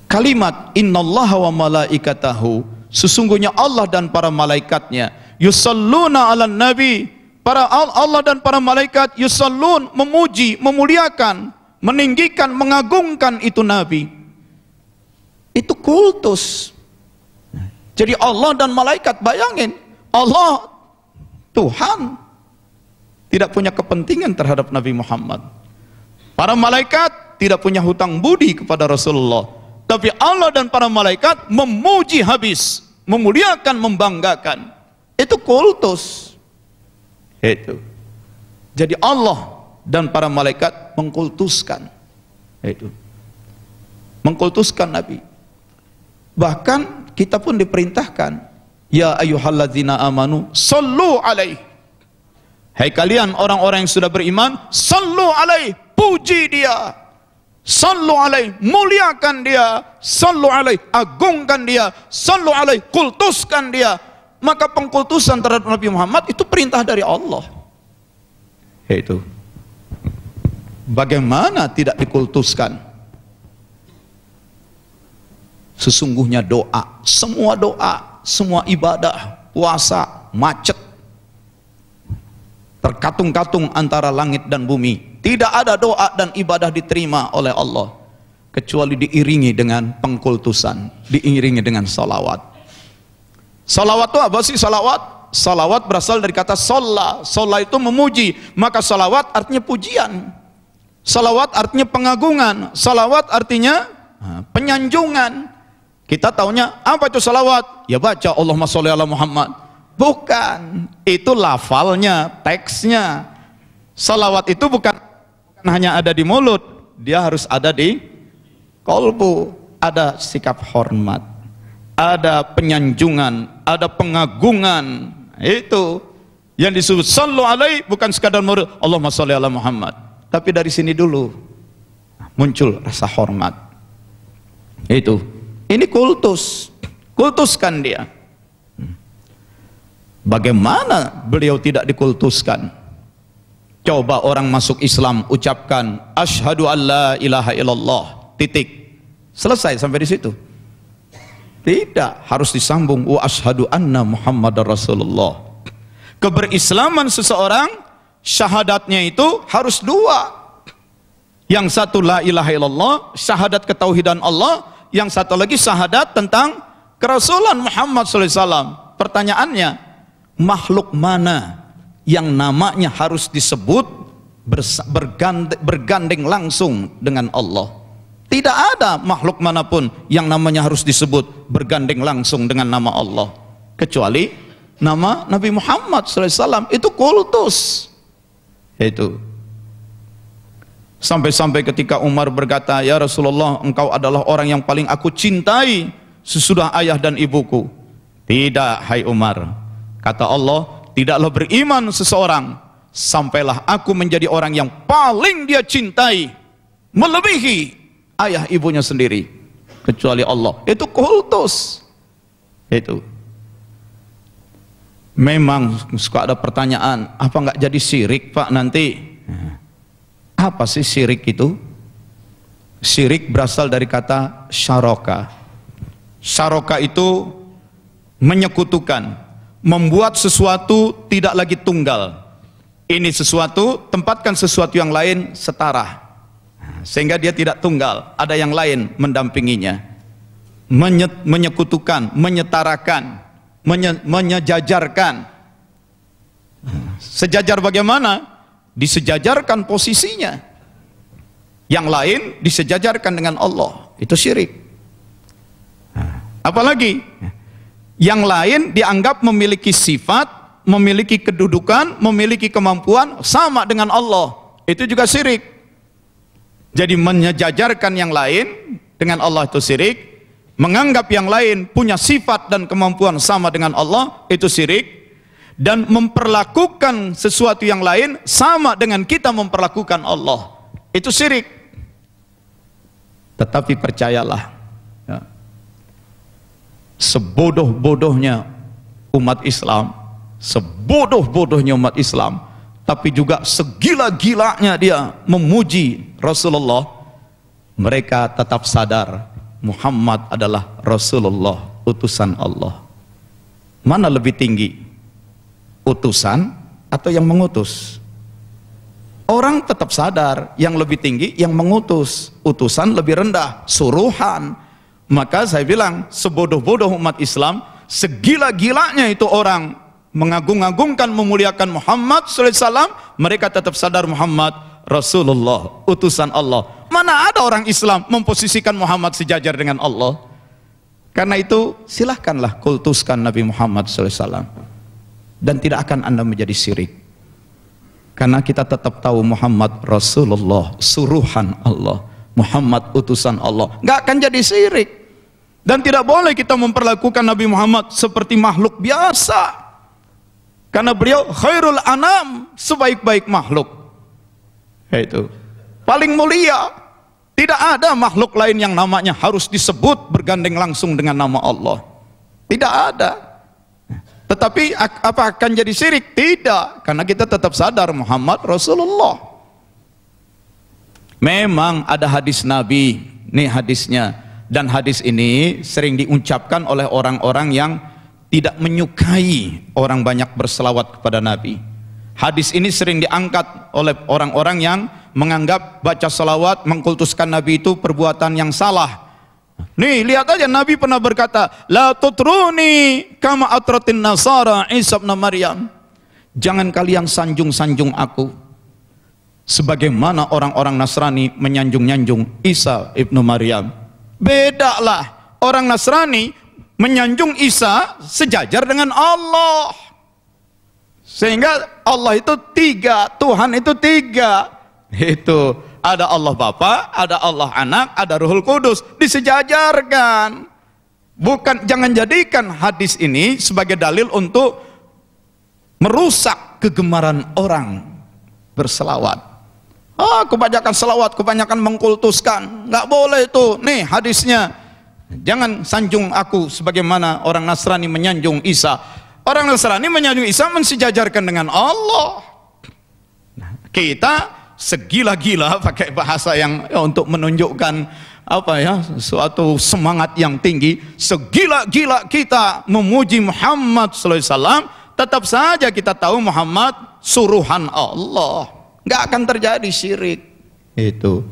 Kalimat innallaha wa malaikatahu, sesungguhnya Allah dan para malaikatnya, yusalluna ala nabi, para Allah dan para malaikat yusallun, memuji, memuliakan, meninggikan, mengagungkan itu Nabi. Itu kultus. Jadi Allah dan malaikat, bayangin, Allah Tuhan tidak punya kepentingan terhadap Nabi Muhammad. Para malaikat tidak punya hutang budi kepada Rasulullah, tapi Allah dan para malaikat memuji habis, memuliakan, membanggakan. Itu kultus. Itu. Jadi Allah dan para malaikat mengkultuskan. Itu. Mengkultuskan Nabi. Bahkan kita pun diperintahkan, ya ayyuhalladzina amanu sallu alaihi. Hai kalian orang-orang yang sudah beriman, sallu alaihi, puji dia, sallu alaihi, muliakan dia, sallu alaihi, agungkan dia, sallu alaihi, kultuskan dia. Maka pengkultusan terhadap Nabi Muhammad itu perintah dari Allah. Itu. Bagaimana tidak dikultuskan? Sesungguhnya doa, semua ibadah, puasa, macet, terkatung-katung antara langit dan bumi. Tidak ada doa dan ibadah diterima oleh Allah kecuali diiringi dengan pengkultusan, diiringi dengan salawat. Salawat itu apa sih salawat? Salawat berasal dari kata sholla. Sholla itu memuji, maka salawat artinya pujian. Salawat artinya pengagungan. Salawat artinya penyanjungan. Kita taunya apa itu salawat? Ya baca Allahumma sholli ala Muhammad. Bukan, itu lafalnya, teksnya. Salawat itu bukan hanya ada di mulut, dia harus ada di kolbu. Ada sikap hormat, ada penyanjungan, ada pengagungan. Itu yang disebut sallu alaihi, bukan sekadar murid Allahumma sholli ala Muhammad, tapi dari sini dulu muncul rasa hormat. Itu, ini kultuskan dia. Bagaimana beliau tidak dikultuskan? Coba orang masuk Islam ucapkan asyhadu alla ilaha illallah, titik, selesai sampai di situ. Tidak, harus disambung wa asyhadu anna Muhammadar Rasulullah. Keberislaman seseorang, syahadatnya itu harus dua. Yang satu la ilaha illallah, syahadat ketauhidan Allah. Yang satu lagi syahadat tentang kerasulan Muhammad SAW. Pertanyaannya, makhluk mana yang namanya harus disebut bergandeng langsung dengan Allah? Tidak ada makhluk manapun yang namanya harus disebut bergandeng langsung dengan nama Allah, kecuali nama Nabi Muhammad SAW. Itu kultus. Itu sampai-sampai ketika Umar berkata, ya Rasulullah, engkau adalah orang yang paling aku cintai sesudah ayah dan ibuku. Tidak, hai Umar, kata Allah, tidaklah beriman seseorang sampailah aku menjadi orang yang paling dia cintai, melebihi ayah ibunya sendiri, kecuali Allah. Itu kultus. Itu memang suka ada pertanyaan, apa nggak jadi syirik Pak nanti? Apa sih syirik itu? Syirik berasal dari kata syaraka. Syaraka itu menyekutukan, membuat sesuatu tidak lagi tunggal. Ini sesuatu, tempatkan sesuatu yang lain setara, sehingga dia tidak tunggal, ada yang lain mendampinginya. Menyekutukan, menyetarakan, menyejajarkan. Sejajar bagaimana? Disejajarkan posisinya. Yang lain disejajarkan dengan Allah. Itu syirik. Apalagi yang lain dianggap memiliki sifat, memiliki kedudukan, memiliki kemampuan sama dengan Allah. Itu juga syirik. Jadi menyejajarkan yang lain dengan Allah itu syirik. Menganggap yang lain punya sifat dan kemampuan sama dengan Allah, itu syirik. Dan memperlakukan sesuatu yang lain sama dengan kita memperlakukan Allah, itu syirik. Tetapi percayalah, ya, sebodoh-bodohnya umat Islam, sebodoh-bodohnya umat Islam, tapi juga segila-gilanya dia memuji Rasulullah, mereka tetap sadar Muhammad adalah Rasulullah, utusan Allah. Mana lebih tinggi, utusan atau yang mengutus? Orang tetap sadar yang lebih tinggi yang mengutus, utusan lebih rendah, suruhan. Maka saya bilang, sebodoh-bodoh umat Islam, segila-gilanya itu orang mengagung-agungkan, memuliakan Muhammad SAW, mereka tetap sadar Muhammad Rasulullah, utusan Allah. Mana ada orang Islam memposisikan Muhammad sejajar dengan Allah? Karena itu silahkanlah kultuskan Nabi Muhammad SAW, dan tidak akan Anda menjadi syirik. Karena kita tetap tahu Muhammad Rasulullah, suruhan Allah, Muhammad utusan Allah, nggak akan jadi syirik. Dan tidak boleh kita memperlakukan Nabi Muhammad seperti makhluk biasa, karena beliau khairul anam, sebaik-baik makhluk. Itu paling mulia. Tidak ada makhluk lain yang namanya harus disebut bergandeng langsung dengan nama Allah. Tidak ada. Tetapi apa akan jadi syirik? Tidak, karena kita tetap sadar Muhammad Rasulullah. Memang ada hadis Nabi, nih hadisnya, Dan hadis ini sering diucapkan oleh orang-orang yang tidak menyukai orang banyak berselawat kepada Nabi. Hadis ini sering diangkat oleh orang-orang yang menganggap baca selawat, mengkultuskan Nabi itu perbuatan yang salah. Nih, lihat aja Nabi pernah berkata, la tutruni kama atratin nasara Isa ibn Maryam. Jangan kalian sanjung-sanjung aku sebagaimana orang-orang Nasrani menyanjung-nyanjung Isa ibn Maryam. Bedalah, orang Nasrani menyanjung Isa sejajar dengan Allah. Sehingga Allah itu tiga, Tuhan itu tiga. Itu ada Allah Bapa, ada Allah Anak, ada Ruhul Kudus, disejajarkan. Bukan, jangan jadikan hadis ini sebagai dalil untuk merusak kegemaran orang berselawat. Kebanyakan selawat, kebanyakan mengkultuskan, nggak boleh itu. Nih hadisnya, jangan sanjung aku sebagaimana orang Nasrani menyanjung Isa. Orang Nasrani menyanjung Isa mensejajarkan dengan Allah. Nah, kita segila-gila pakai bahasa yang untuk menunjukkan apa ya, suatu semangat yang tinggi. Segila-gila kita memuji Muhammad sallallahu alaihi wasallam, tetap saja kita tahu Muhammad suruhan Allah. Nggak akan terjadi syirik itu.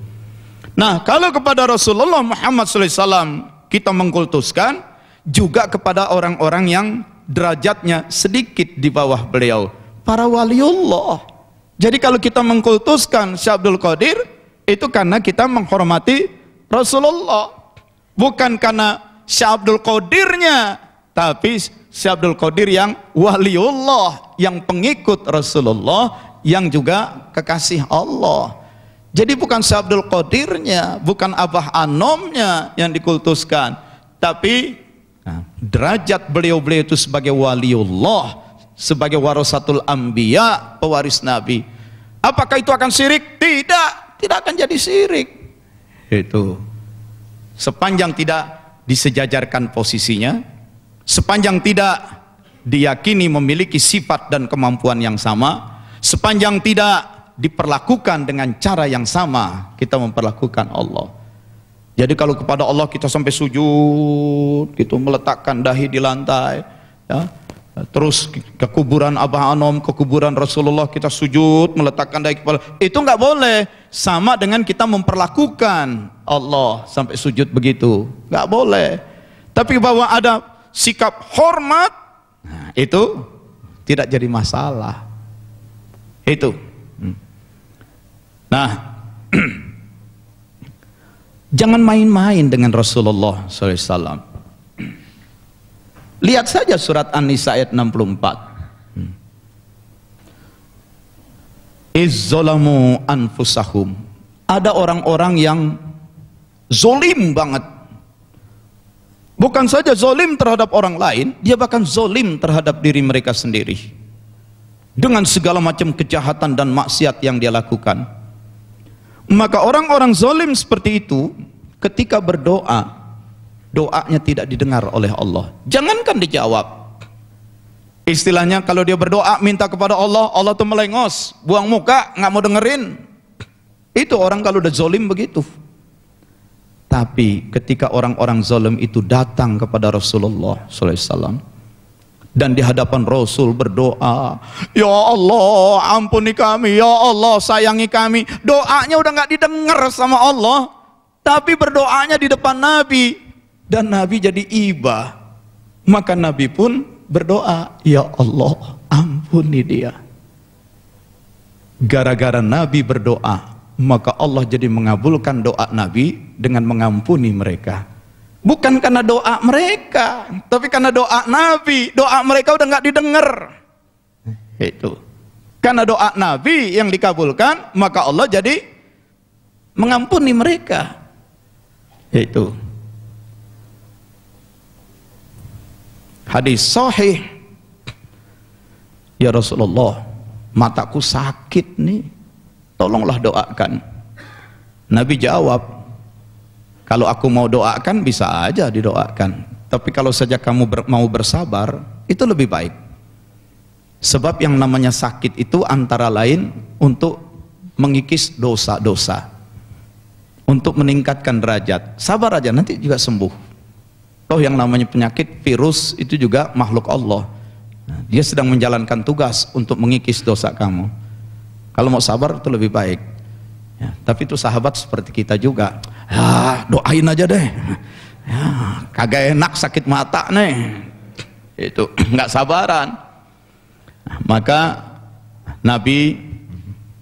Nah, kalau kepada Rasulullah Muhammad SAW kita mengkultuskan, juga kepada orang-orang yang derajatnya sedikit di bawah beliau, para waliullah. Jadi kalau kita mengkultuskan Syekh Abdul Qadir, itu karena kita menghormati Rasulullah, bukan karena Syekh Abdul Qadirnya, tapi Syekh Abdul Qadir yang waliullah, yang pengikut Rasulullah, yang juga kekasih Allah. Jadi bukan Syekh Abdul Qadirnya, bukan Abah Anomnya yang dikultuskan, tapi derajat beliau-beliau itu sebagai waliullah, sebagai warasatul anbiya, pewaris Nabi. Apakah itu akan syirik? Tidak, tidak akan jadi syirik. Itu sepanjang tidak disejajarkan posisinya, sepanjang tidak diyakini memiliki sifat dan kemampuan yang sama, sepanjang tidak diperlakukan dengan cara yang sama kita memperlakukan Allah. Jadi kalau kepada Allah kita sampai sujud gitu, meletakkan dahi di lantai ya, terus ke kuburan Abah Anom, ke kuburan Rasulullah kita sujud meletakkan dahi kepala, itu nggak boleh. Sama dengan kita memperlakukan Allah sampai sujud begitu, nggak boleh. Tapi bahwa ada sikap hormat, nah, itu tidak jadi masalah. Itu. Nah, jangan main-main dengan Rasulullah SAW. Lihat saja surat An-Nisa ayat 64. Izzolamu anfusahum. Ada orang-orang yang zolim banget. Bukan saja zolim terhadap orang lain, dia bahkan zolim terhadap diri mereka sendiri, dengan segala macam kejahatan dan maksiat yang dia lakukan. Maka orang-orang zalim seperti itu ketika berdoa, doanya tidak didengar oleh Allah. Jangankan dijawab. Istilahnya kalau dia berdoa minta kepada Allah, Allah tuh melengos, buang muka, nggak mau dengerin. Itu orang kalau udah zalim begitu. Tapi ketika orang-orang zalim itu datang kepada Rasulullah SAW dan di hadapan Rasul berdoa, ya Allah ampuni kami, ya Allah sayangi kami, doanya udah nggak didengar sama Allah, tapi berdoanya di depan Nabi, dan Nabi jadi iba. Maka Nabi pun berdoa, ya Allah ampuni dia. Gara-gara Nabi berdoa, maka Allah jadi mengabulkan doa Nabi dengan mengampuni mereka. Bukan karena doa mereka, tapi karena doa Nabi. Doa mereka udah nggak didengar. Itu karena doa Nabi yang dikabulkan, maka Allah jadi mengampuni mereka. Itu hadis sahih. Ya Rasulullah, mataku sakit nih, tolonglah doakan. Nabi jawab, kalau aku mau doakan bisa aja didoakan, tapi kalau saja kamu mau bersabar, itu lebih baik. Sebab yang namanya sakit itu antara lain untuk mengikis dosa-dosa. untuk meningkatkan derajat. Sabar aja, nanti juga sembuh. Toh yang namanya penyakit virus itu juga makhluk Allah. Dia sedang menjalankan tugas untuk mengikis dosa kamu. Kalau mau sabar itu lebih baik. Ya, tapi itu sahabat seperti kita juga. Ya, doain aja deh. Ya, kagak enak sakit mata nih. Itu nggak sabaran. Maka Nabi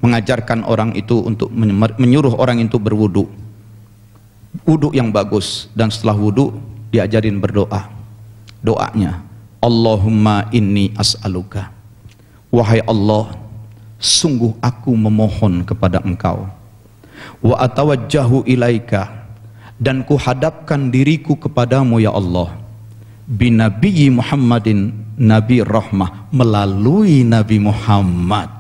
mengajarkan orang itu untuk menyuruh orang itu berwudu. Wudu yang bagus, dan setelah wudu diajarin berdoa. Doanya, Allahumma inni as'aluka. Wahai Allah, sungguh aku memohon kepada Engkau. Wa atawajjahu ilaika, dan ku hadapkan diriku kepadamu ya Allah, binabiyyi Muhammadin, Nabi rahmah, melalui Nabi Muhammad.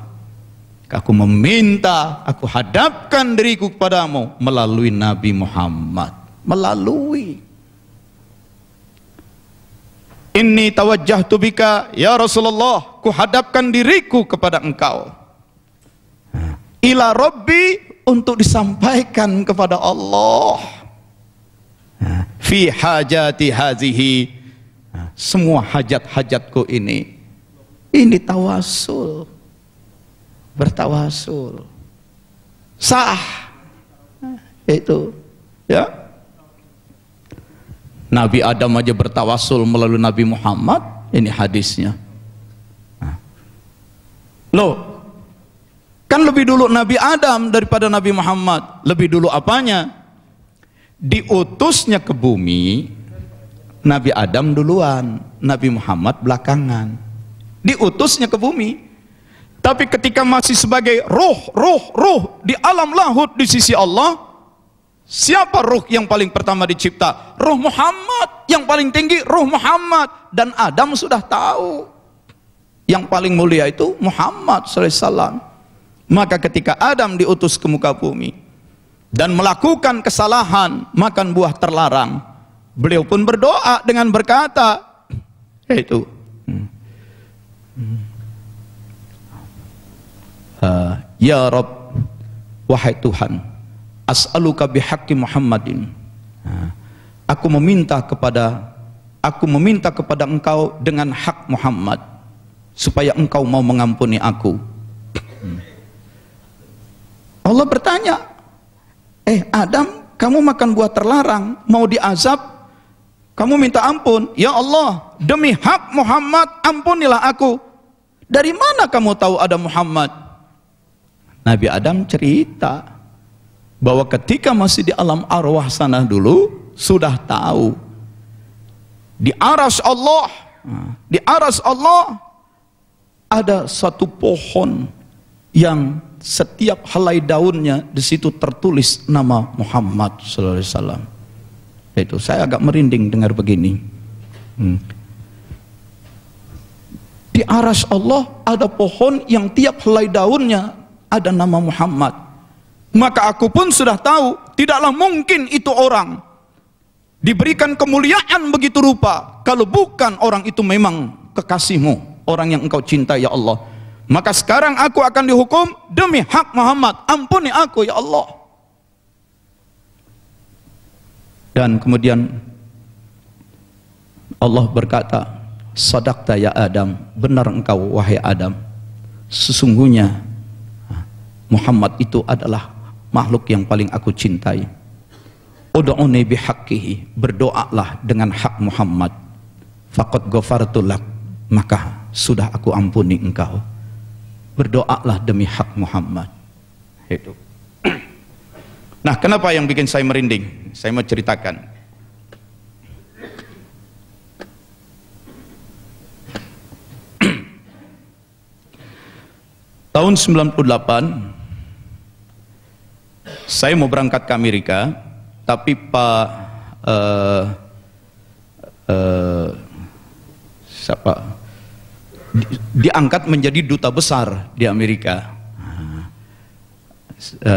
Aku meminta, aku hadapkan diriku kepadamu melalui Nabi Muhammad. Melalui. Inni tawajjahtu bika ya Rasulullah, ku hadapkan diriku kepada Engkau. Ila Rabbi, untuk disampaikan kepada Allah. Fi hajati hazihi, semua hajat-hajatku ini tawasul, bertawasul sah. Itu ya, Nabi Adam aja bertawasul melalui Nabi Muhammad. Ini hadisnya. Loh, kan lebih dulu Nabi Adam daripada Nabi Muhammad. Lebih dulu apanya? Diutusnya ke bumi Nabi Adam duluan, Nabi Muhammad belakangan. Diutusnya ke bumi. Tapi ketika masih sebagai ruh di alam lahut di sisi Allah, siapa ruh yang paling pertama dicipta? Ruh Muhammad, yang paling tinggi ruh Muhammad. Dan Adam sudah tahu yang paling mulia itu Muhammad SAW. Maka ketika Adam diutus ke muka bumi dan melakukan kesalahan, makan buah terlarang, beliau pun berdoa dengan berkata, yaitu ya Rabb, wahai Tuhan, as'aluka bihaqqi Muhammadin, aku meminta kepada Engkau dengan hak Muhammad, supaya Engkau mau mengampuni aku. Allah bertanya, Adam, kamu makan buah terlarang, mau diazab, kamu minta ampun. Ya Allah, demi hak Muhammad, ampunilah aku. Dari mana kamu tahu ada Muhammad? Nabi Adam cerita bahwa ketika masih di alam arwah sana dulu, sudah tahu di aras Allah, ada satu pohon yang setiap helai daunnya di situ tertulis nama Muhammad sallallahu alaihi wasallam. Itu saya agak merinding dengar begini. Di aras Allah ada pohon yang tiap helai daunnya ada nama Muhammad. Maka aku pun sudah tahu tidaklah mungkin itu orang diberikan kemuliaan begitu rupa kalau bukan orang itu memang kekasihmu, orang yang engkau cintai ya Allah. Maka sekarang aku akan dihukum demi hak Muhammad, ampuni aku ya Allah. Dan kemudian Allah berkata, sadaqta ya Adam, benar engkau wahai Adam, sesungguhnya Muhammad itu adalah makhluk yang paling aku cintai. Ud'uni bihaqqihi, berdoalah dengan hak Muhammad, faqad ghafartu lak, maka sudah aku ampuni engkau. Berdoalah demi hak Muhammad. Itu. Nah, kenapa yang bikin saya merinding? Saya mau ceritakan. Tahun 98 saya mau berangkat ke Amerika, tapi Pak siapa diangkat menjadi duta besar di Amerika.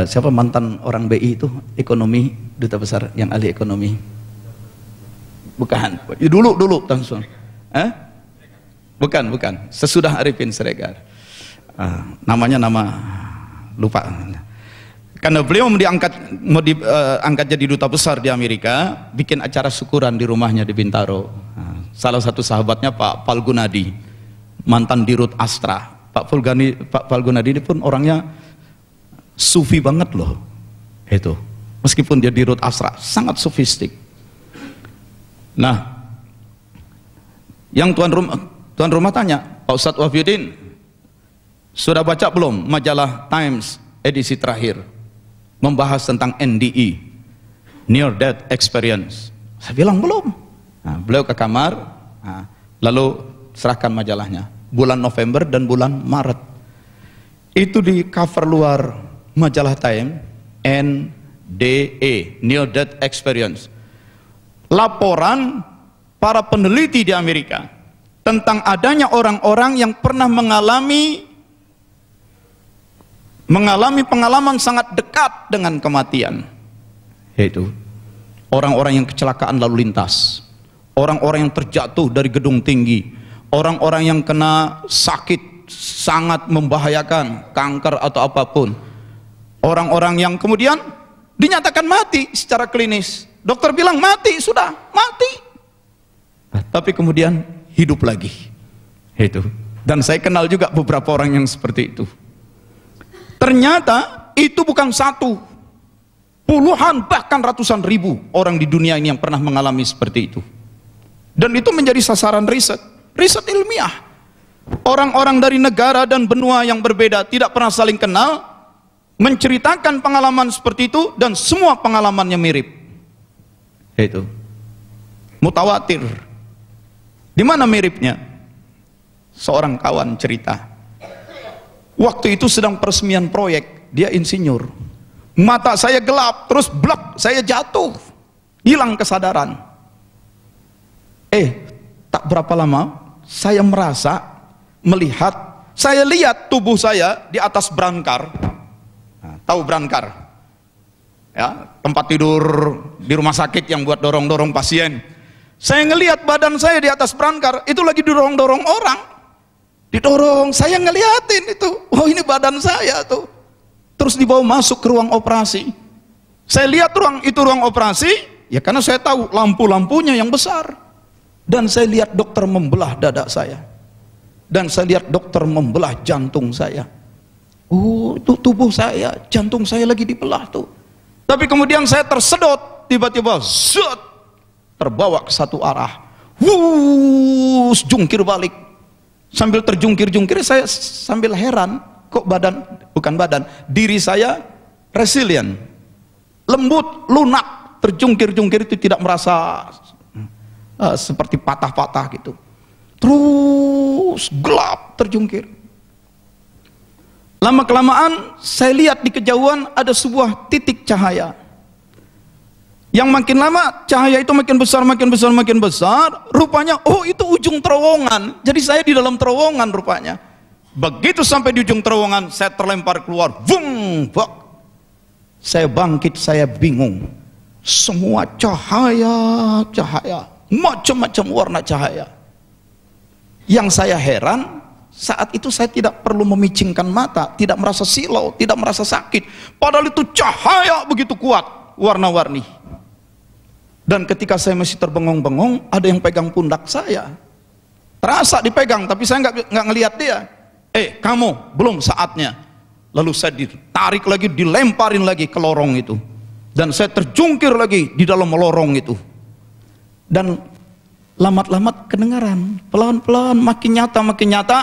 Siapa mantan orang BI itu, ekonomi, duta besar yang ahli ekonomi? Bukan, dulu langsung. Bukan, sesudah Arifin Siregar. Namanya lupa. Karena beliau mau diangkat jadi duta besar di Amerika, bikin acara syukuran di rumahnya di Bintaro. Nah, salah satu sahabatnya Pak Falgunadi, mantan Dirut Astra. Pak Falgunadi ini pun orangnya sufi banget loh. Itu. Meskipun dia Dirut Astra, sangat sofistik. Nah, yang tuan rumah tanya, Pak Ustadz Wahidin, sudah baca belum majalah Times edisi terakhir membahas tentang NDE, Near Death Experience? Saya bilang belum. Nah, beliau ke kamar, lalu serahkan majalahnya. Bulan November dan bulan Maret itu di cover luar majalah Time, NDE, Near Death Experience, laporan para peneliti di Amerika tentang adanya orang-orang yang pernah mengalami pengalaman sangat dekat dengan kematian, yaitu orang-orang yang kecelakaan lalu lintas, orang-orang yang terjatuh dari gedung tinggi, orang-orang yang kena sakit sangat membahayakan, kanker atau apapun, orang-orang yang kemudian dinyatakan mati secara klinis, dokter bilang mati, sudah mati, tapi kemudian hidup lagi. Itu. Dan saya kenal juga beberapa orang yang seperti itu. Ternyata itu bukan satu, puluhan bahkan ratusan ribu orang di dunia ini yang pernah mengalami seperti itu. Dan itu menjadi sasaran riset ilmiah. Orang-orang dari negara dan benua yang berbeda, tidak pernah saling kenal, menceritakan pengalaman seperti itu, dan semua pengalamannya mirip. Itu mutawatir. Di mana miripnya? Seorang kawan cerita, waktu itu sedang peresmian proyek, dia insinyur, mata saya gelap, terus blek, saya jatuh, hilang kesadaran. Tak berapa lama saya merasa melihat, saya lihat tubuh saya di atas brankar. Nah, tahu brankar? Ya, tempat tidur di rumah sakit yang buat dorong-dorong pasien. Saya ngelihat badan saya di atas brankar, itu lagi didorong-dorong orang. Didorong, saya ngeliatin itu, oh ini badan saya tuh. Terus dibawa masuk ke ruang operasi. Saya lihat ruang operasi, ya karena saya tahu lampu-lampunya yang besar. Dan saya lihat dokter membelah dada saya. Dan saya lihat dokter membelah jantung saya. Oh, itu tubuh saya, jantung saya lagi dibelah tuh. Tapi kemudian saya tersedot, tiba-tiba zut, terbawa ke satu arah. Jungkir balik. Sambil terjungkir-jungkir saya sambil heran, kok diri saya resilient, lembut, lunak, terjungkir-jungkir itu tidak merasa seperti patah-patah gitu. Terus gelap, terjungkir. Lama-kelamaan saya lihat di kejauhan ada sebuah titik cahaya. Yang makin lama cahaya itu makin besar, rupanya oh itu ujung terowongan. Jadi saya di dalam terowongan rupanya. Begitu sampai di ujung terowongan, saya terlempar keluar, bak. Saya bangkit, saya bingung. Semua cahaya, macam-macam warna cahaya. Yang saya heran, saat itu saya tidak perlu memicingkan mata, tidak merasa silau, tidak merasa sakit. Padahal itu cahaya begitu kuat, warna-warni. Dan ketika saya masih terbengong-bengong, ada yang pegang pundak saya. Terasa dipegang, tapi saya nggak ngelihat dia. Kamu, belum saatnya. Lalu saya ditarik lagi, dilemparin lagi ke lorong itu. Dan saya terjungkir lagi di dalam lorong itu. Dan lamat-lamat kedengaran, pelan-pelan makin nyata,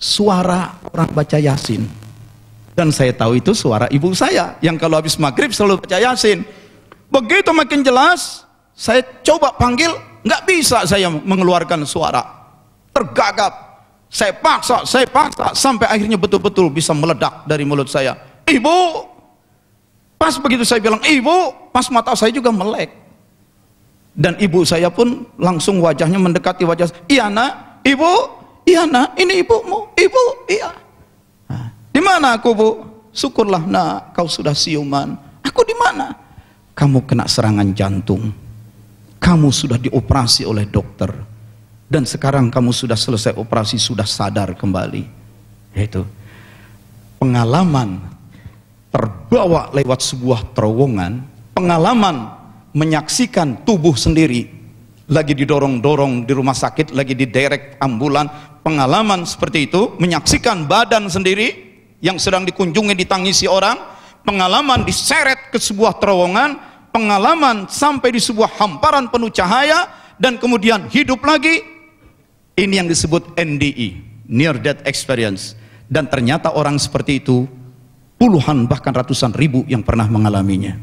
suara orang baca Yasin. Dan saya tahu itu suara ibu saya, yang kalau habis maghrib selalu baca Yasin. Begitu makin jelas, saya coba panggil, nggak bisa saya mengeluarkan suara, tergagap. Saya paksa, sampai akhirnya betul-betul bisa meledak dari mulut saya. Ibu! Pas begitu saya bilang, ibu, pas mata saya juga melek. Dan ibu saya pun langsung wajahnya mendekati wajah saya. Iya nak, ibu, iya nak, ini ibumu, ibu, iya. Nah, di mana aku bu? Syukurlah nak, kau sudah siuman. Aku di mana? Kamu kena serangan jantung, kamu sudah dioperasi oleh dokter, dan sekarang kamu sudah selesai operasi, sudah sadar kembali. Yaitu pengalaman terbawa lewat sebuah terowongan, pengalaman menyaksikan tubuh sendiri lagi didorong-dorong di rumah sakit, lagi diderek ambulan, pengalaman seperti itu, menyaksikan badan sendiri yang sedang dikunjungi, ditangisi orang, pengalaman diseret ke sebuah terowongan, pengalaman sampai di sebuah hamparan penuh cahaya, dan kemudian hidup lagi. Ini yang disebut NDE, Near Death Experience. Dan ternyata orang seperti itu puluhan bahkan ratusan ribu yang pernah mengalaminya.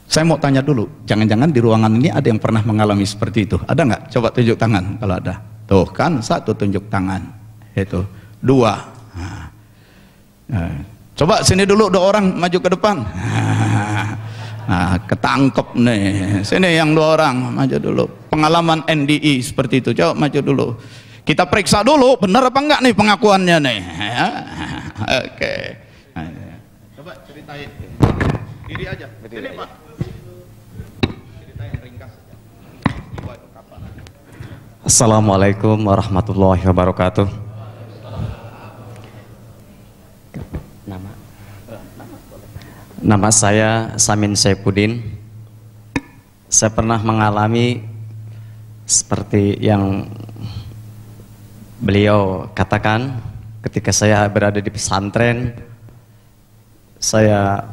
Saya mau tanya dulu, jangan-jangan di ruangan ini ada yang pernah mengalami seperti itu? Ada nggak? Coba tunjuk tangan kalau ada. Tuh kan, satu tunjuk tangan. Itu. Dua. Coba sini dulu, 2 orang maju ke depan. Nah, ketangkep nih. Sini yang 2 orang maju dulu. Pengalaman NDE seperti itu. Coba maju dulu. Kita periksa dulu, benar apa enggak nih pengakuannya nih. Oke. Coba ceritain. Diri aja. Sini Pak. Ceritain ringkas saja. Assalamualaikum warahmatullahi wabarakatuh. Nama saya Samin Saifuddin. Saya pernah mengalami seperti yang beliau katakan ketika saya berada di pesantren. Saya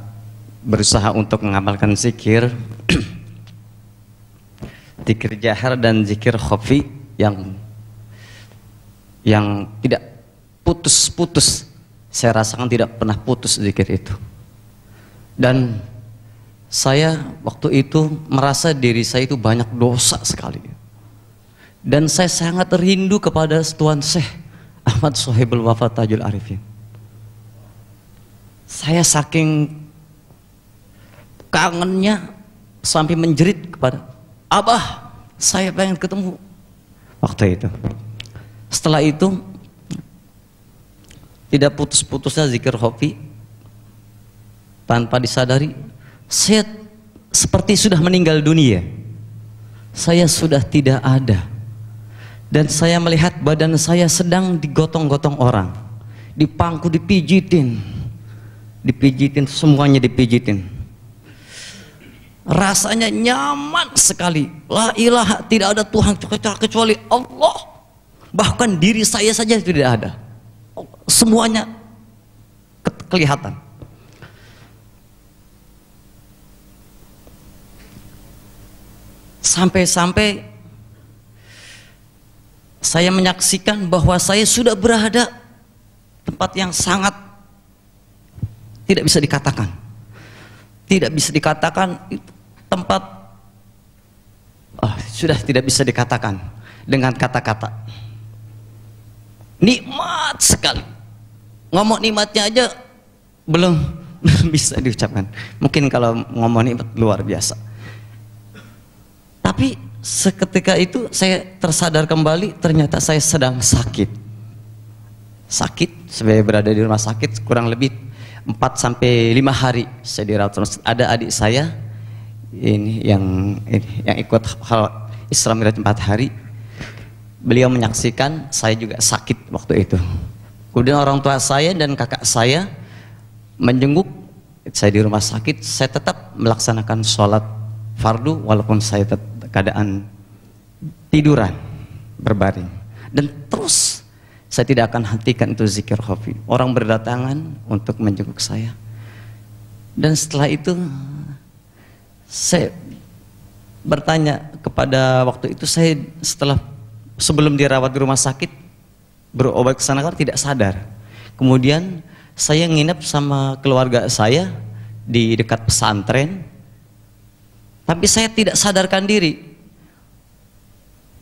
berusaha untuk mengamalkan zikir, zikir jahar dan zikir khafi yang tidak putus-putus. Saya rasakan tidak pernah putus zikir itu. Dan saya waktu itu merasa diri saya itu banyak dosa sekali. Dan saya sangat rindu kepada Tuan Syekh Ahmad Sohibul Wafa Tajul Arifin. Saya saking kangennya sampai menjerit kepada Abah, saya pengen ketemu waktu itu. Setelah itu tidak putus-putusnya zikir khafi. Tanpa disadari saya seperti sudah meninggal dunia. Saya sudah tidak ada. Dan saya melihat badan saya sedang digotong-gotong orang, dipangku, dipijitin, semuanya dipijitin. Rasanya nyaman sekali. La ilaha, tidak ada Tuhan kecuali Allah. Bahkan diri saya saja tidak ada. Semuanya kelihatan. Sampai-sampai saya menyaksikan bahwa saya sudah berada tempat yang sangat tidak bisa dikatakan. Tidak bisa dikatakan itu tempat sudah tidak bisa dikatakan dengan kata-kata. Nikmat sekali. Ngomong nikmatnya aja belum bisa diucapkan. Mungkin kalau ngomong nikmat luar biasa. Tapi seketika itu saya tersadar kembali, ternyata saya sedang sakit. Saya berada di rumah sakit kurang lebih 4-5 hari saya dirawat. Ada adik saya ini yang ikut hal Isra Mi'raj 4 hari. Beliau menyaksikan saya juga sakit waktu itu. Kemudian orang tua saya dan kakak saya menjenguk saya di rumah sakit. Saya tetap melaksanakan sholat fardu walaupun saya keadaan tiduran, berbaring. Dan terus saya tidak akan hentikan itu zikir khafi. Orang berdatangan untuk menjenguk saya. Dan setelah itu saya bertanya kepada waktu itu saya sebelum dirawat di rumah sakit berobat ke sana kan tidak sadar. Kemudian saya nginep sama keluarga saya di dekat pesantren. Tapi saya tidak sadarkan diri.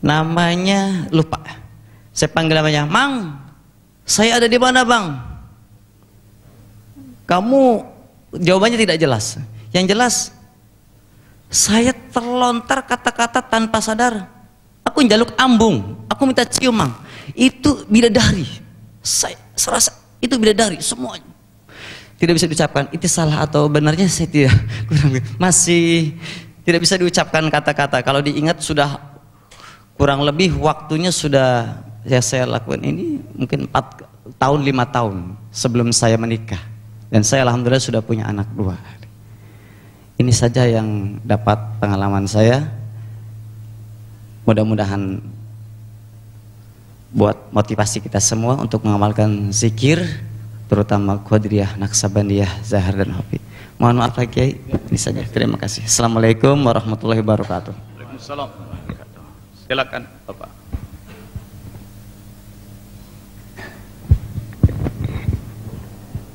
Namanya lupa. Saya panggil namanya, "Mang, saya ada di mana, Bang?" Kamu jawabannya tidak jelas. Yang jelas saya terlontar kata-kata tanpa sadar. Aku njaluk ambung, aku minta cium, Mang. Itu bidadari. Saya serasa itu bidadari semuanya. Tidak bisa diucapkan. Itu salah atau benarnya saya tidak masih tidak bisa diucapkan kata-kata. Kalau diingat sudah kurang lebih waktunya sudah ya saya lakukan ini mungkin 4 tahun 5 tahun sebelum saya menikah. Dan saya alhamdulillah sudah punya anak 2. Ini saja yang dapat pengalaman saya. Mudah-mudahan buat motivasi kita semua untuk mengamalkan zikir, terutama Qadiriyah, Naksabandiyah, Zahar dan Hopi. Mohon maaf Pak Kiai, ini saja. Terima kasih. Assalamualaikum warahmatullahi wabarakatuh. Waalaikumsalam. Silakan Bapak.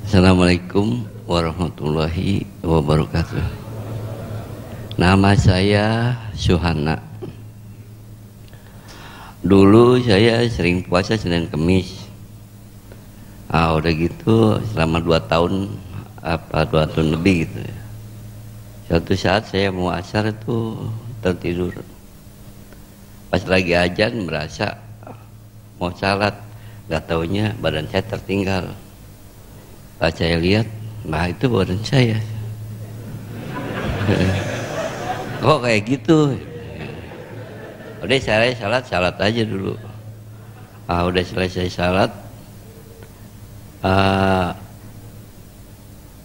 Assalamualaikum warahmatullahi wabarakatuh. Nama saya Suhana. Dulu saya sering puasa Senin Kemis. Udah gitu selama 2 tahun 2 tahun lebih gitu ya. Suatu saat saya mau asar itu tertidur. Pas lagi azan merasa mau salat, nggak taunya badan saya tertinggal. Pas saya lihat, nah itu badan saya. Kok kayak gitu? Udah saya salat aja dulu. Udah selesai salat,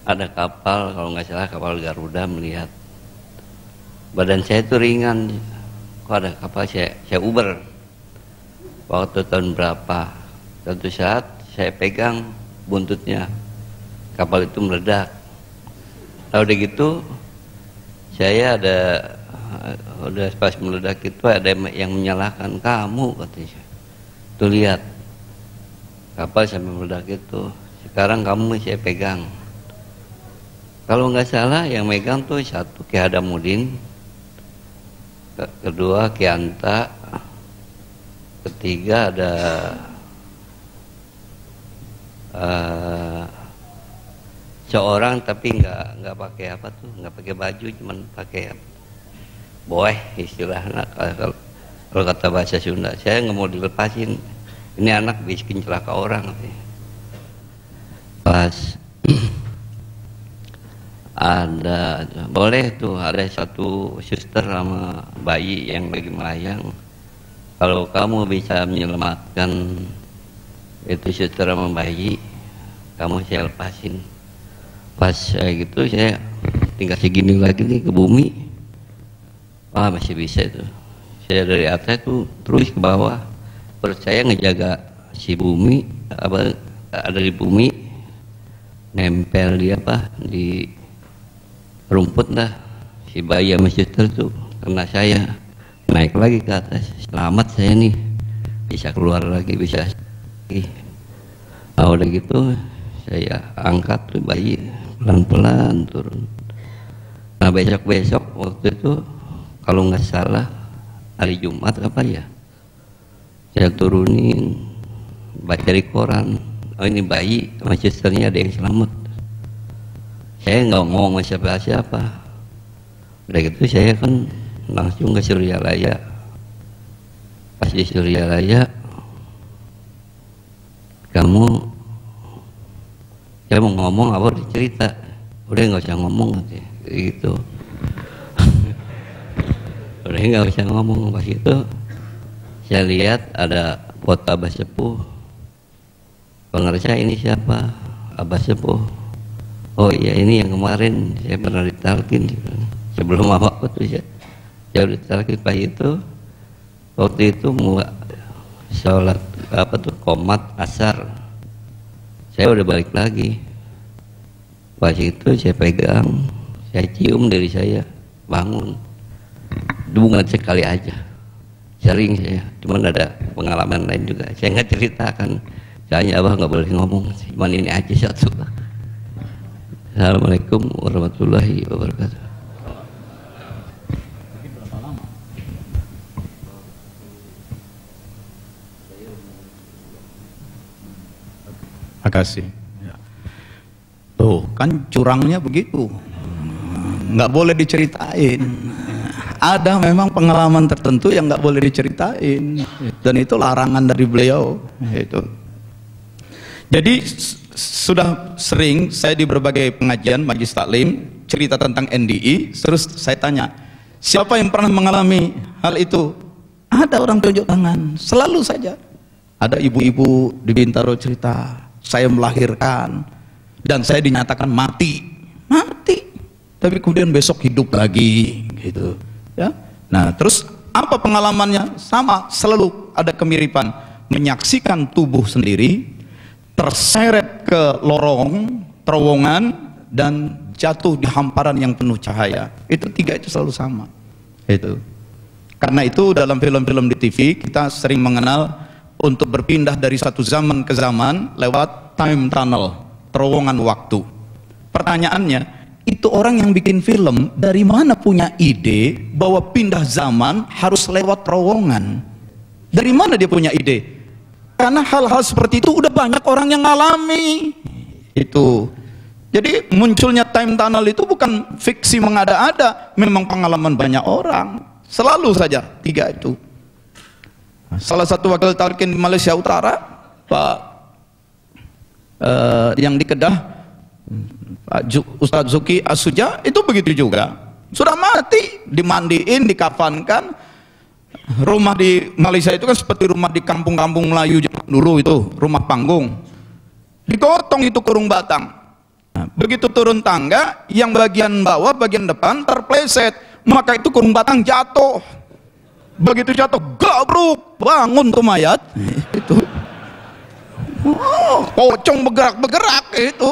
ada kapal, kalau nggak salah kapal Garuda melihat badan saya itu ringan. Kok ada kapal, saya Uber. Waktu tahun berapa? Suatu saat saya pegang buntutnya, kapal itu meledak. Udah gitu saya udah pas meledak itu ada yang menyalahkan kamu, katanya. Tuh lihat kapal sampai meledak itu, sekarang kamu saya pegang. Kalau nggak salah yang megang tuh satu Ki Hadamuddin, kedua Ki Anta, ketiga ada seorang tapi nggak pakai apa tuh, nggak pakai baju, cuman pakai boeh istilahnya kalau kata bahasa Sunda. Saya nggak mau dilepasin, ini anak bikin celaka orang. Pas ada boleh tuh, ada satu suster sama bayi yang lagi melayang. Kalau kamu bisa menyelamatkan itu suster sama bayi, kamu saya lepasin. Pas gitu saya tinggal segini lagi nih ke bumi. Masih bisa itu. Saya dari atas tuh terus ke bawah. Perut saya ngejaga si bumi, ada di bumi, nempel di di rumput dah. Si bayi sama suster tuh kena saya, naik lagi ke atas. Selamat saya nih, bisa keluar lagi, bisa lagi. Udah gitu saya angkat tuh bayi, pelan-pelan turun. Nah besok waktu itu kalau nggak salah hari Jumat apa ya, saya turunin, baca di koran, ini bayi sama susternya ada yang selamat. Saya nggak ngomong sama siapa. Udah gitu saya kan langsung ke Suryalaya. Pas di Suryalaya, saya mau ngomong apa dicerita, udah nggak usah ngomong gitu. Udah nggak usah ngomong. Pas itu saya lihat ada foto Abah Sepuh. Pengerja ini siapa? Abah Sepuh. Oh iya, ini yang kemarin saya pernah ditalkin sebelum apa tuh ya. Saya ditalkin. Pas itu waktu itu mau sholat qomat asar, saya udah balik lagi. Pas itu saya pegang, saya cium dari saya, bangun. Bunga sekali aja, sering saya, cuman ada pengalaman lain juga. Saya nggak ceritakan, soalnya Abah nggak boleh ngomong, cuman ini aja satu. Assalamualaikum warahmatullahi wabarakatuh. Makasih. Tuh kan curangnya begitu, nggak boleh diceritain. Ada memang pengalaman tertentu yang nggak boleh diceritain, dan itu larangan dari beliau. Itu. Jadi sudah sering saya di berbagai pengajian majlis taklim cerita tentang NDI, terus saya tanya, siapa yang pernah mengalami hal itu? Ada orang tunjuk tangan, selalu saja. Ada ibu-ibu di Bintaro cerita, saya melahirkan dan saya dinyatakan mati, tapi kemudian besok hidup lagi, gitu ya. Nah, terus apa pengalamannya? Sama, selalu ada kemiripan, menyaksikan tubuh sendiri terseret ke lorong terowongan dan jatuh di hamparan yang penuh cahaya. Itu tiga itu selalu sama. Itu. Karena itu dalam film-film di TV kita sering mengenal untuk berpindah dari satu zaman ke zaman lewat time tunnel, terowongan waktu. Pertanyaannya, itu orang yang bikin film dari mana punya ide bahwa pindah zaman harus lewat terowongan? Dari mana dia punya ide? Karena hal-hal seperti itu udah banyak orang yang ngalami. Itu. Jadi munculnya time tunnel itu bukan fiksi mengada-ada, memang pengalaman banyak orang. Selalu saja tiga itu. Salah satu wakil talqin di Malaysia Utara, Pak yang di Kedah, Pak Ustadz Zuki Asuja, itu begitu juga. Sudah mati, dimandiin, dikafankan. Rumah di Malaysia itu kan seperti rumah di kampung-kampung Melayu dulu itu, rumah panggung. Digotong itu kurung batang. Nah, begitu turun tangga, yang bagian bawah, bagian depan terpleset, maka itu kurung batang jatuh. Begitu jatuh, gabruk, bangun tuh mayat. Itu. Oh, pocong bergerak-bergerak itu.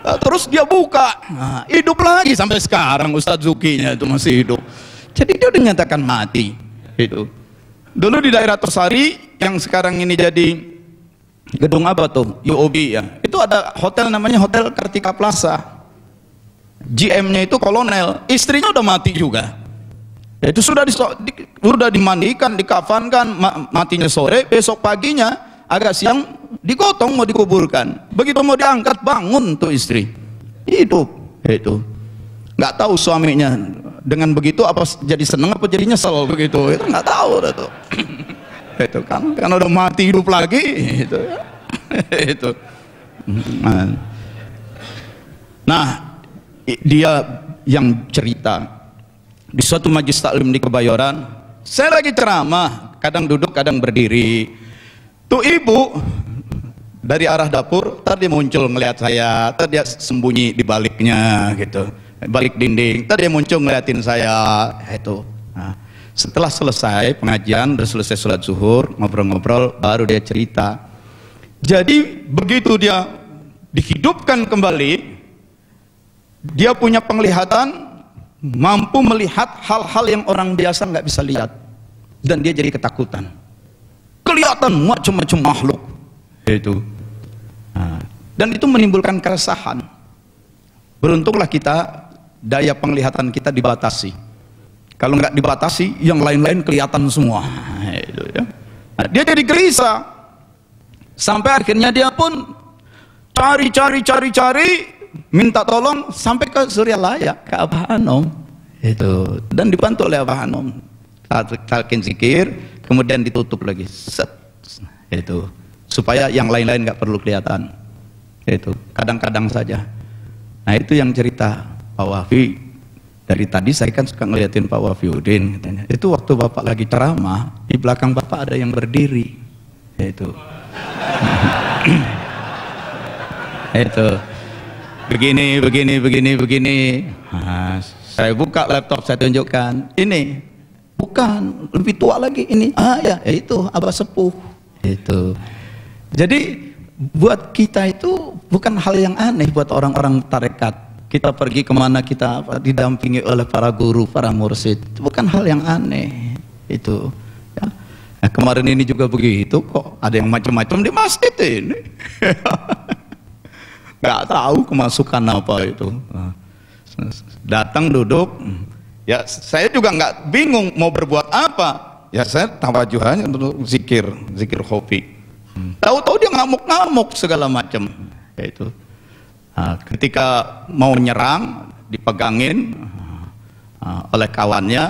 Nah, terus dia buka, nah, hidup lagi sampai sekarang Ustadz Zukinya itu masih hidup. Jadi dia udah nyatakan mati. Itu. Dulu di daerah Tosari yang sekarang ini jadi gedung apa tuh? UOB ya. Itu ada hotel namanya Hotel Kartika Plaza. GM-nya itu kolonel, istrinya udah mati juga. Itu sudah dimandikan, dikafankan, matinya sore, besok paginya agak siang digotong mau dikuburkan. Begitu mau diangkat bangun tuh istri. Hidup. Itu. Nggak tahu suaminya dengan begitu apa jadi seneng apa jadi nyesel begitu, itu nggak tahu tuh. Itu kan udah mati hidup lagi itu ya. Itu. Nah, dia yang cerita di suatu majelis taklim di Kebayoran, saya lagi ceramah, kadang duduk kadang berdiri, tuh ibu dari arah dapur tadi muncul ngelihat saya, tadi dia sembunyi di baliknya gitu, balik dinding, tadi dia muncul ngeliatin saya itu. Nah, setelah selesai pengajian, udah selesai sholat zuhur, ngobrol-ngobrol, baru dia cerita. Jadi begitu dia dihidupkan kembali, dia punya penglihatan, mampu melihat hal-hal yang orang biasa nggak bisa lihat, dan dia jadi ketakutan. Kelihatan macam-macam makhluk itu. Nah, dan itu menimbulkan keresahan. Beruntunglah kita, daya penglihatan kita dibatasi. Kalau nggak dibatasi, yang lain-lain kelihatan semua. Itu, ya. Nah, dia jadi gelisah. Sampai akhirnya dia pun cari, minta tolong sampai ke Suryalaya, ke Abah Anom. Itu. Dan dibantu oleh Abah Anom. Talqin zikir, kemudian ditutup lagi. Set. Itu. Supaya yang lain-lain nggak perlu kelihatan. Itu. Kadang-kadang saja. Nah, itu yang cerita Pak Wafi. Dari tadi saya kan suka ngeliatin Pak Wafiuddin katanya. Itu waktu Bapak lagi ceramah, di belakang Bapak ada yang berdiri. Itu. Itu. Begini. Nah, saya buka laptop, saya tunjukkan. Ini bukan, lebih tua lagi ini. Ya, itu Abah Sepuh. Itu. Jadi buat kita itu bukan hal yang aneh buat orang-orang tarekat. Kita pergi kemana kita didampingi oleh para guru, para mursyid, itu bukan hal yang aneh itu. Ya. Nah, kemarin ini juga begitu kok, ada yang macam-macam di masjid ini. Nggak tahu kemasukan apa itu. Datang duduk, ya saya juga nggak bingung mau berbuat apa. Ya saya tawajuh aja untuk zikir khofi. Tahu-tahu dia ngamuk-ngamuk segala macam. Itu. Nah, ketika mau nyerang, dipegangin oleh kawannya,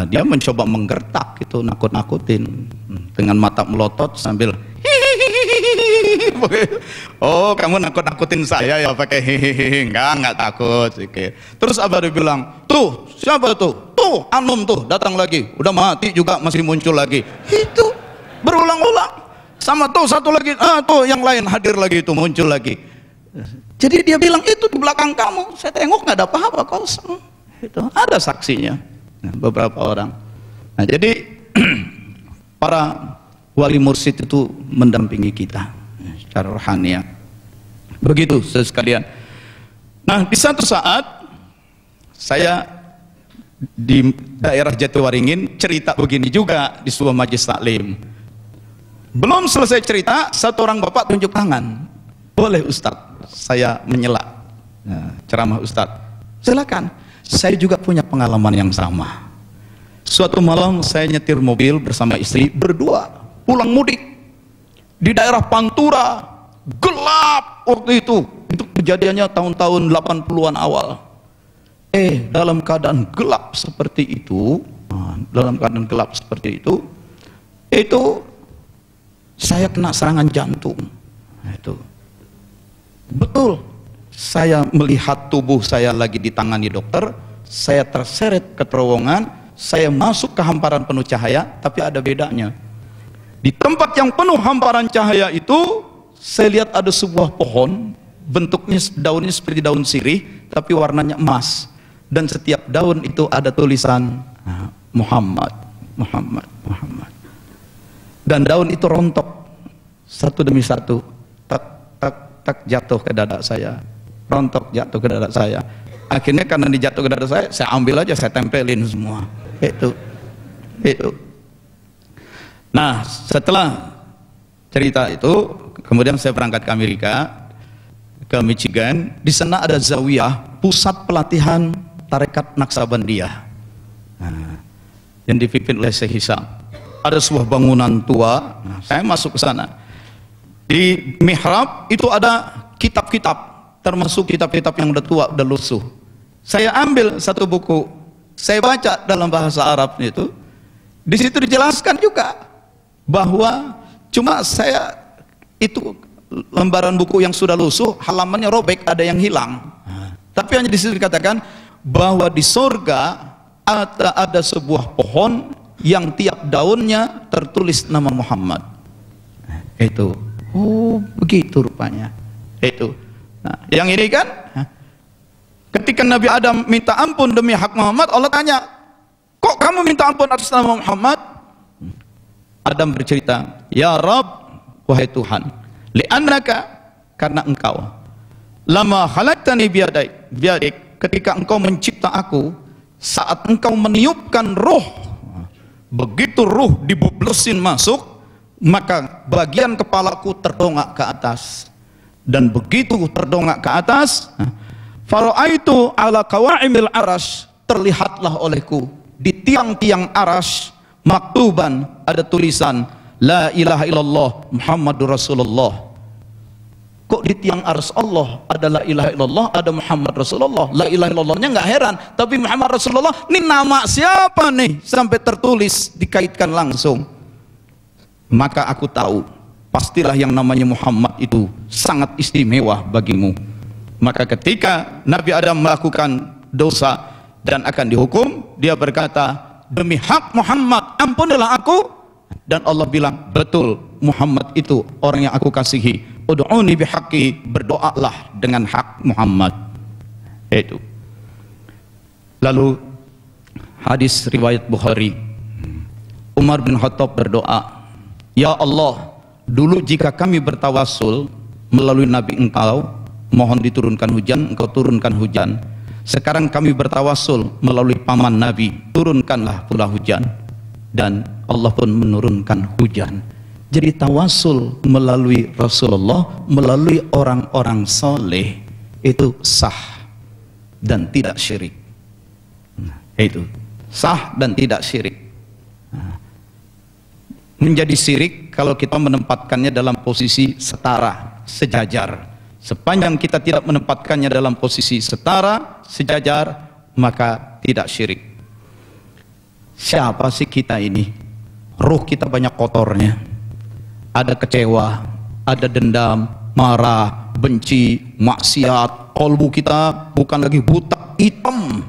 dia mencoba menggertak itu, nakut-nakutin dengan mata melotot sambil oh kamu nakut-nakutin saya ya pakai hihihi. Enggak takut. Terus Abah bilang, tuh siapa tuh? Tuh Anom tuh datang lagi, udah mati juga masih muncul lagi. Itu berulang-ulang. sama tuh satu lagi, tuh yang lain hadir lagi, itu muncul lagi. Jadi dia bilang, itu di belakang kamu. Saya tengok nggak ada apa-apa, kosong. Itu ada saksinya. Nah, beberapa orang. Nah, jadi para wali mursyid itu mendampingi kita secara rohani. Begitu sekalian. Nah, di satu saat saya di daerah Jatiwaringin cerita begini juga di sebuah majelis taklim. Belum selesai cerita, satu orang bapak tunjuk tangan. Boleh Ustadz, saya menyela ceramah Ustadz. Silakan. Saya juga punya pengalaman yang sama. Suatu malam saya nyetir mobil bersama istri berdua pulang mudik di daerah Pantura, gelap waktu itu kejadiannya tahun-tahun 80-an awal. Dalam keadaan gelap seperti itu, itu saya kena serangan jantung. Itu betul, saya melihat tubuh saya lagi ditangani dokter, saya terseret ke terowongan, saya masuk ke hamparan penuh cahaya, tapi ada bedanya. Di tempat yang penuh hamparan cahaya itu, saya lihat ada sebuah pohon, bentuknya daunnya seperti daun sirih, tapi warnanya emas. Dan setiap daun itu ada tulisan Muhammad. Dan daun itu rontok satu demi satu, tak jatuh ke dada saya, rontok jatuh ke dada saya. Akhirnya karena dijatuh ke dada saya ambil aja, saya tempelin semua. Itu. Nah, setelah cerita itu, kemudian saya berangkat ke Amerika, ke Michigan. Di sana ada Zawiyah, pusat pelatihan tarekat Naksabandiyah, yang dipimpin oleh Syekh Hisam. Ada sebuah bangunan tua. Saya masuk ke sana. Di mihrab itu ada kitab-kitab, termasuk kitab-kitab yang udah tua, udah lusuh. Saya ambil satu buku, saya baca dalam bahasa Arab itu. Di situ dijelaskan juga bahwa cuma saya itu lembaran buku yang sudah lusuh, halamannya robek, ada yang hilang. Tapi hanya di situ dikatakan bahwa di surga ada sebuah pohon yang tiap daunnya tertulis nama Muhammad. Itu, begitu rupanya. Itu. Nah, yang ini kan, ketika Nabi Adam minta ampun demi hak Muhammad, Allah tanya, kok kamu minta ampun atas nama Muhammad? Adam bercerita, ya Rabb, wahai Tuhan, li'annaka, karena engkau, lama khalaqtani biyadik, ketika engkau mencipta aku, saat engkau meniupkan ruh, begitu ruh dibublusin masuk, maka bagian kepalaku terdongak ke atas, dan begitu terdongak ke atas, fara'aitu ala qawa'imil arash, terlihatlah olehku di tiang-tiang arash maktuban, ada tulisan la ilaha illallah Muhammadur Rasulullah. Kok di tiang ars Allah ada la ilaha illallah, ada Muhammad Rasulullah. La ilaha illallahnya nggak heran, tapi Muhammad Rasulullah ini nama siapa nih sampai tertulis dikaitkan langsung. Maka aku tahu pastilah yang namanya Muhammad itu sangat istimewa bagimu. Maka ketika Nabi Adam melakukan dosa dan akan dihukum, dia berkata, demi hak Muhammad ampunilah aku. Dan Allah bilang, betul, Muhammad itu orang yang aku kasihi. Ud'uni bihaqqi, berdoalah dengan hak Muhammad. Itu. Lalu hadis riwayat Bukhari, Umar bin Khattab berdoa, ya Allah, dulu jika kami bertawasul melalui Nabi engkau, mohon diturunkan hujan, engkau turunkan hujan. Sekarang kami bertawasul melalui paman Nabi, turunkanlah pula hujan. Dan Allah pun menurunkan hujan. Jadi tawasul melalui Rasulullah, melalui orang-orang soleh, itu sah dan tidak syirik. Itu sah dan tidak syirik. Menjadi syirik kalau kita menempatkannya dalam posisi setara, sejajar. Sepanjang kita tidak menempatkannya dalam posisi setara, sejajar, maka tidak syirik. Siapa sih kita ini? Ruh kita banyak kotornya. Ada kecewa, ada dendam, marah, benci, maksiat. Kolbu kita bukan lagi buta, hitam,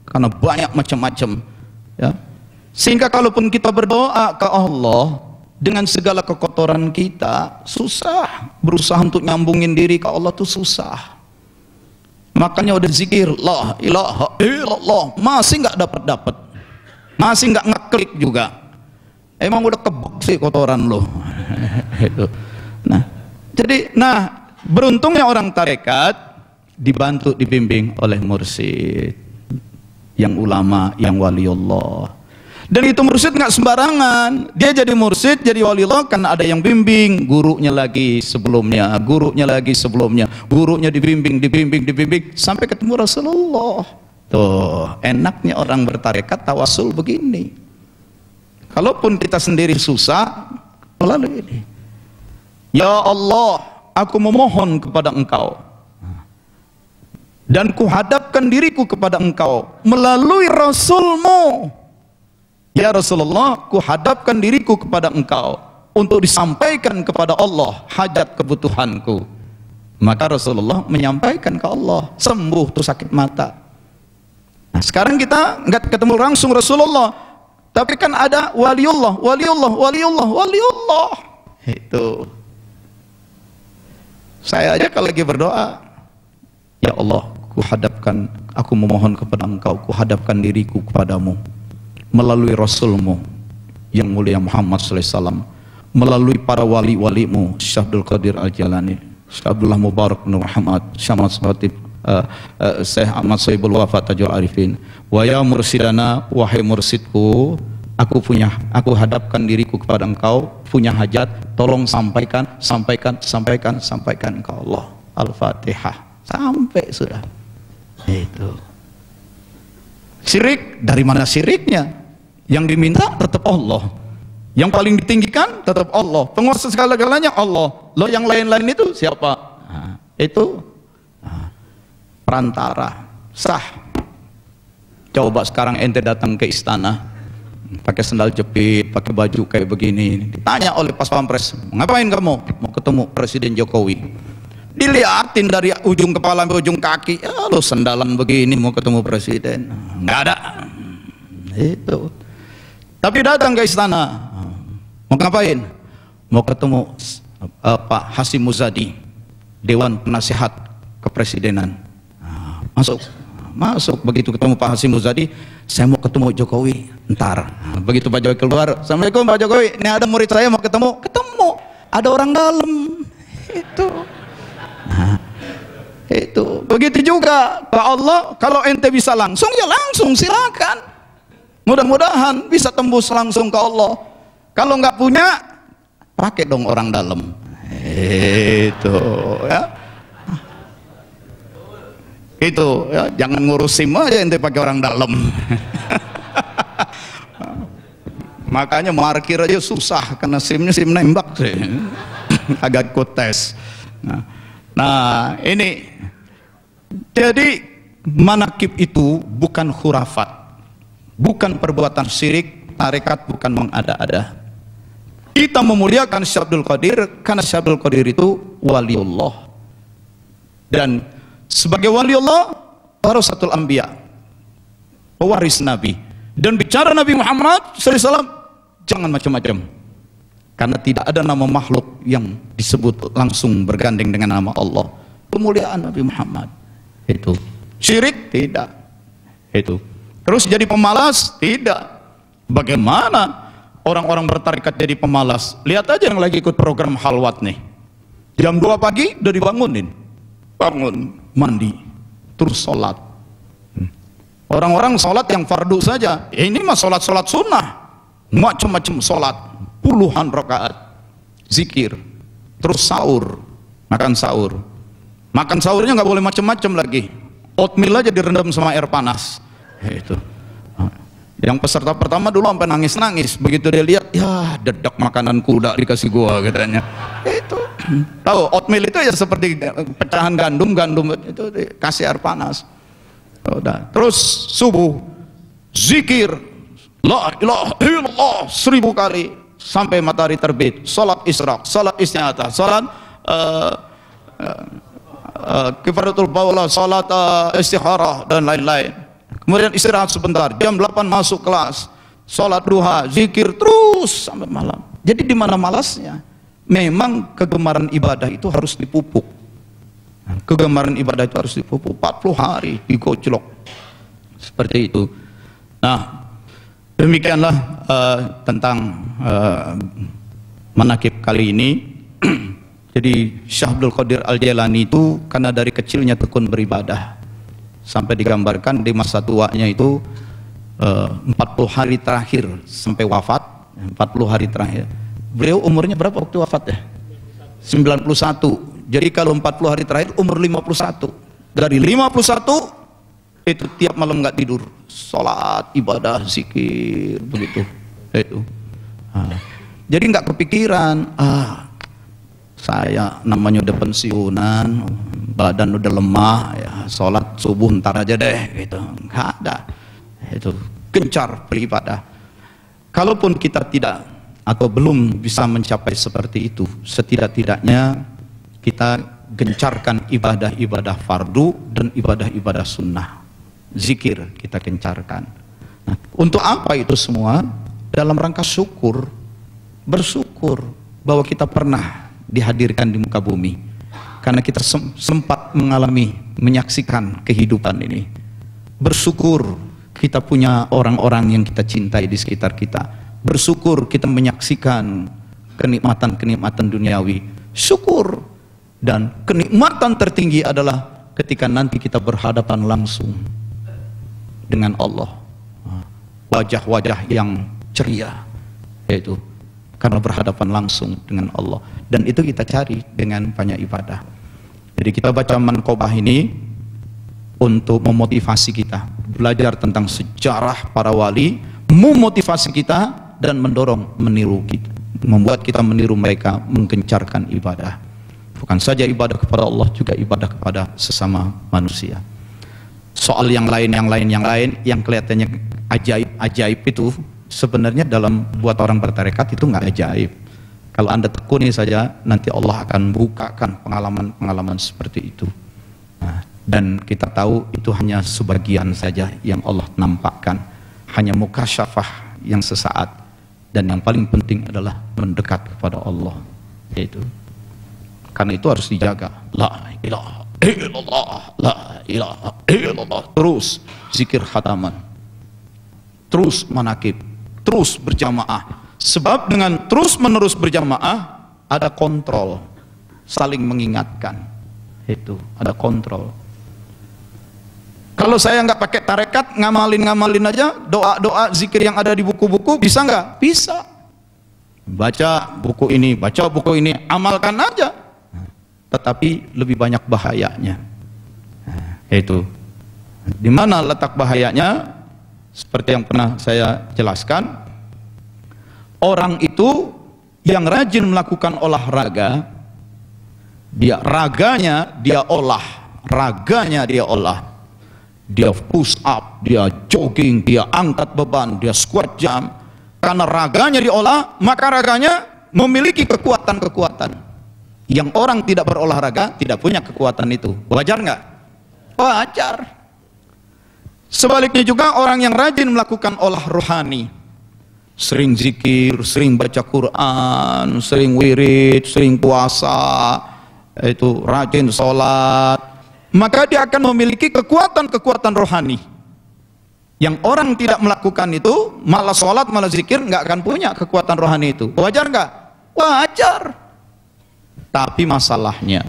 karena banyak macam-macam. Ya. Sehingga kalaupun kita berdoa ke Allah dengan segala kekotoran kita, susah. Berusaha untuk nyambungin diri ke Allah tuh susah. Makanya udah zikir la ilaha illallah, masih nggak dapat, masih nggak ngeklik juga. Emang udah kebek sih kotoran lo. Itu. Nah, beruntungnya orang tarekat dibantu, dibimbing oleh mursyid, yang ulama, yang waliullah. Dan itu mursyid nggak sembarangan. Dia jadi mursyid, jadi waliullah kan ada yang bimbing, gurunya lagi sebelumnya, gurunya lagi sebelumnya, gurunya dibimbing sampai ketemu Rasulullah. Tuh, enaknya orang bertarekat tawasul begini. Kalaupun kita sendiri susah, melalui ini. Ya Allah, aku memohon kepada Engkau dan kuhadapkan diriku kepada Engkau melalui Rasulmu. Ya Rasulullah, kuhadapkan diriku kepada Engkau untuk disampaikan kepada Allah hajat kebutuhanku. Maka Rasulullah menyampaikan ke Allah, sembuh tuh sakit mata. Nah, sekarang kita nggak ketemu langsung Rasulullah, tapi kan ada waliullah. Itu. Saya aja kalau lagi berdoa, ya Allah, aku memohon kepada Engkau, kuhadapkan diriku kepadamu melalui Rasulmu yang mulia Muhammad SAW, melalui para wali-walimu, Syekh Abdul Qadir Al-Jalani, Syekh Abdullah Mubarak bin Muhammad, Syekh Ahmad Sohibul Wafa Tajul Arifin. Wa ya mursidana, wahai mursidku, aku hadapkan diriku kepada Engkau, punya hajat, tolong sampaikan ke Allah. Al-Fatihah. Sampai sudah. Itu. Syirik, dari mana syiriknya? Yang diminta tetap Allah, yang paling ditinggikan tetap Allah, penguasa segala-galanya Allah. Lo yang lain-lain itu siapa? Nah, itu perantara. Sah. Coba sekarang ente datang ke istana pakai sendal jepit, pakai baju kayak begini, ditanya oleh pas pampres, ngapain kamu? Mau ketemu Presiden Jokowi. Dilihatin dari ujung kepala sampai ujung kaki, ya lo sendalan begini mau ketemu presiden, nggak ada. Itu. Tapi datang ke istana, mau ngapain? Mau ketemu Pak Hasyim Muzadi, Dewan Penasihat Kepresidenan. Masuk. Begitu ketemu Pak Hasyim Muzadi, saya mau ketemu Jokowi. Ntar, begitu Pak Jokowi keluar, Assalamualaikum Pak Jokowi, ini ada murid saya mau ketemu. Ada orang dalam. Itu. Nah, itu. Begitu juga Pak Allah, kalau ente bisa langsung, ya langsung silakan. Mudah-mudahan bisa tembus langsung ke Allah. Kalau nggak punya, pakai dong orang dalam. Itu ya. Itu ya, jangan ngurus SIM aja ente pakai orang dalam. Makanya markir aja susah karena SIM nembak sih. Agak ikut tes. Nah, ini jadi manakib itu bukan khurafat, bukan perbuatan syirik, tarekat bukan mengada-ada. Kita memuliakan Syekh Abdul Qadir karena Syekh Abdul Qadir itu waliullah. Dan sebagai waliullah, warasatul anbiya, pewaris Nabi. Dan bicara Nabi Muhammad SAW, jangan macam-macam. Karena tidak ada nama makhluk yang disebut langsung bergandeng dengan nama Allah. Pemuliaan Nabi Muhammad. Itu. Syirik? Tidak. Itu. Terus jadi pemalas? Tidak. Bagaimana orang-orang bertarekat jadi pemalas? Lihat aja yang lagi ikut program halwat nih. Jam 2 pagi udah dibangunin. Bangun, mandi, terus sholat. Orang-orang sholat yang fardu saja. Ini mah sholat-sholat sunnah. Macam-macam sholat. Puluhan rakaat. Zikir. Terus sahur. Makan sahur. Makan sahurnya nggak boleh macam-macam lagi. Oatmeal aja direndam sama air panas. Itu. Yang peserta pertama dulu sampai nangis-nangis. Begitu dia lihat, ya dedak makanan kuda dikasih gua katanya. Itu. Tahu oatmeal itu ya seperti pecahan gandum itu dikasih air panas. Udah. Terus subuh zikir la ilaha illallah 1000 kali sampai matahari terbit. Salat isyraq, salat isti'adah, salat kifaratul baula, salat istikharah dan lain-lain. Kemudian istirahat sebentar, jam 8 masuk kelas, salat duha, zikir terus sampai malam. Jadi di mana malasnya? Memang kegemaran ibadah itu harus dipupuk. Kegemaran ibadah itu harus dipupuk 40 hari digojlok. Seperti itu. Nah, demikianlah tentang manaqib kali ini. Jadi Syekh Abdul Qadir Al-Jailani itu karena dari kecilnya tekun beribadah, sampai digambarkan di masa tuanya itu 40 hari terakhir sampai wafat, 40 hari terakhir. Beliau umurnya berapa waktu wafat ya? 91. Jadi kalau 40 hari terakhir umur 51. Dari 51 itu tiap malam nggak tidur, sholat, ibadah, zikir, begitu. Itu. Jadi nggak kepikiran, saya namanya udah pensiunan, badan udah lemah, ya sholat subuh ntar aja deh, gitu. Nggak ada. Itu gencar beribadah. Kalaupun kita tidak atau belum bisa mencapai seperti itu, setidak-tidaknya kita gencarkan ibadah-ibadah fardu dan ibadah-ibadah sunnah. Zikir kita gencarkan. Nah, untuk apa itu semua? Dalam rangka syukur, bersyukur bahwa kita pernah dihadirkan di muka bumi, karena kita sempat menyaksikan kehidupan ini. Bersyukur kita punya orang-orang yang kita cintai di sekitar kita. Bersyukur kita menyaksikan kenikmatan-kenikmatan duniawi. Syukur. Dan kenikmatan tertinggi adalah ketika nanti kita berhadapan langsung dengan Allah. Wajah-wajah yang ceria, yaitu karena berhadapan langsung dengan Allah. Dan itu kita cari dengan banyak ibadah. Jadi kita baca manqobah ini untuk memotivasi kita, belajar tentang sejarah para wali, memotivasi kita dan mendorong meniru kita, membuat kita meniru mereka, menggencarkan ibadah. Bukan saja ibadah kepada Allah, juga ibadah kepada sesama manusia. Soal yang lain yang kelihatannya ajaib itu sebenarnya dalam buat orang bertarekat itu nggak ajaib. Kalau Anda tekuni saja, nanti Allah akan bukakan pengalaman-pengalaman seperti itu. Nah, dan kita tahu itu hanya sebagian saja yang Allah nampakkan, hanya mukasyafah yang sesaat. Dan yang paling penting adalah mendekat kepada Allah, yaitu karena itu harus dijaga. La ilaha illallah, la ilaha illallah. Terus zikir khataman, terus manaqib, terus berjamaah. Sebab dengan terus menerus berjamaah ada kontrol, saling mengingatkan. Itu ada kontrol. Kalau saya nggak pakai tarekat, ngamalin aja doa-doa zikir yang ada di buku-buku, bisa nggak? Bisa. Baca buku ini, amalkan aja. Tetapi lebih banyak bahayanya. Itu. Di mana letak bahayanya? Seperti yang pernah saya jelaskan, orang itu yang rajin melakukan olahraga, raganya dia olah. Dia push up, dia jogging, dia angkat beban, dia squat jam. Karena raganya diolah, maka raganya memiliki kekuatan-kekuatan yang orang tidak berolahraga tidak punya kekuatan itu. Wajar nggak? Wajar. Sebaliknya juga orang yang rajin melakukan olah rohani, sering zikir, sering baca Quran, sering wirid, sering puasa, itu rajin sholat, maka dia akan memiliki kekuatan-kekuatan rohani. Yang orang tidak melakukan itu, malah sholat, malah zikir, nggak akan punya kekuatan rohani itu. Wajar nggak? Wajar. Tapi masalahnya,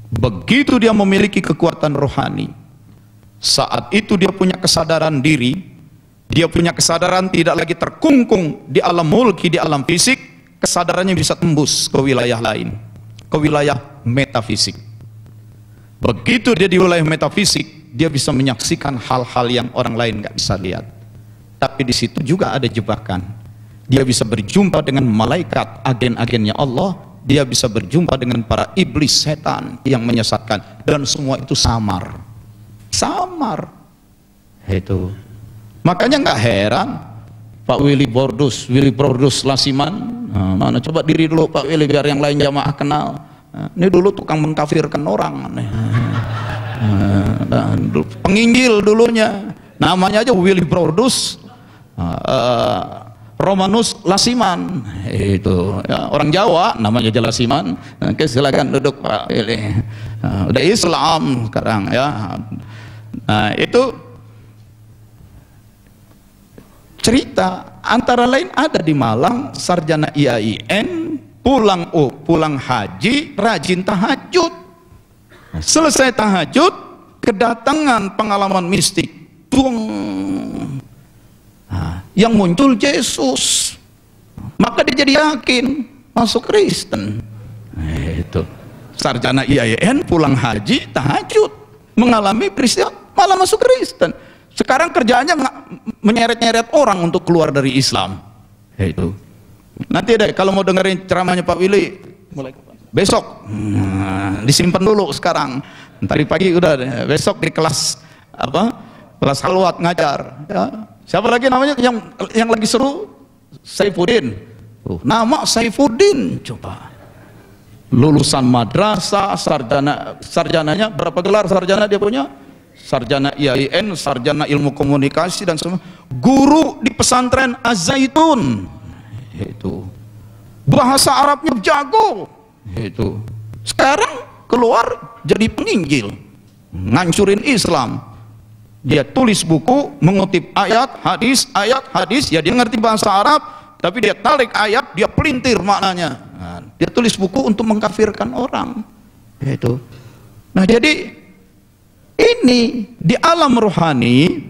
begitu dia memiliki kekuatan rohani, saat itu dia punya kesadaran diri, dia punya kesadaran tidak lagi terkungkung di alam mulki, di alam fisik, kesadarannya bisa tembus ke wilayah lain, ke wilayah metafisik. Begitu dia di wilayah metafisik, dia bisa menyaksikan hal-hal yang orang lain nggak bisa lihat. Tapi di situ juga ada jebakan. Dia bisa berjumpa dengan malaikat, agen-agennya Allah. Dia bisa berjumpa dengan para iblis setan yang menyesatkan. Dan semua itu samar. Samar. Itu. Makanya nggak heran Pak Willy Bordus Lasiman. Nah, mana coba diri dulu Pak Willy biar yang lain jamaah kenal. Nah, ini dulu tukang mengkafirkan orang. Penginjil dulunya, namanya aja Willy Bordus, Romanus Lasiman. Itu ya, orang Jawa namanya aja Lasiman. Oke, silakan duduk Pak. Udah Islam sekarang ya. Nah, itu cerita antara lain ada di Malang, sarjana IAIN, pulang haji, rajin tahajud. Selesai tahajud, kedatangan pengalaman mistik. Yang muncul Yesus, maka dia jadi yakin masuk Kristen. Itu sarjana IAIN pulang haji tahajud mengalami peristiwa malah masuk Kristen. Sekarang kerjaannya menyeret-nyeret orang untuk keluar dari Islam. Itu nanti deh kalau mau dengerin ceramahnya Pak Willy mulai besok, disimpan dulu sekarang. Tadi pagi udah deh. Besok di kelas kelas halwat ngajar ya. Siapa lagi namanya yang lagi seru? Saifuddin. Nama Saifuddin, coba. Lulusan madrasah, sarjananya berapa gelar sarjana dia punya? Sarjana IAIN, sarjana ilmu komunikasi dan semua. Guru di pesantren Az-Zaitun. Itu. Bahasa Arabnya jago. Itu. Sekarang keluar jadi penginjil. Ngancurin Islam. Dia tulis buku, mengutip ayat, hadis, ya dia ngerti bahasa Arab, tapi dia tarik ayat, dia pelintir maknanya. Nah, dia tulis buku untuk mengkafirkan orang. Itu. Nah, jadi ini di alam rohani,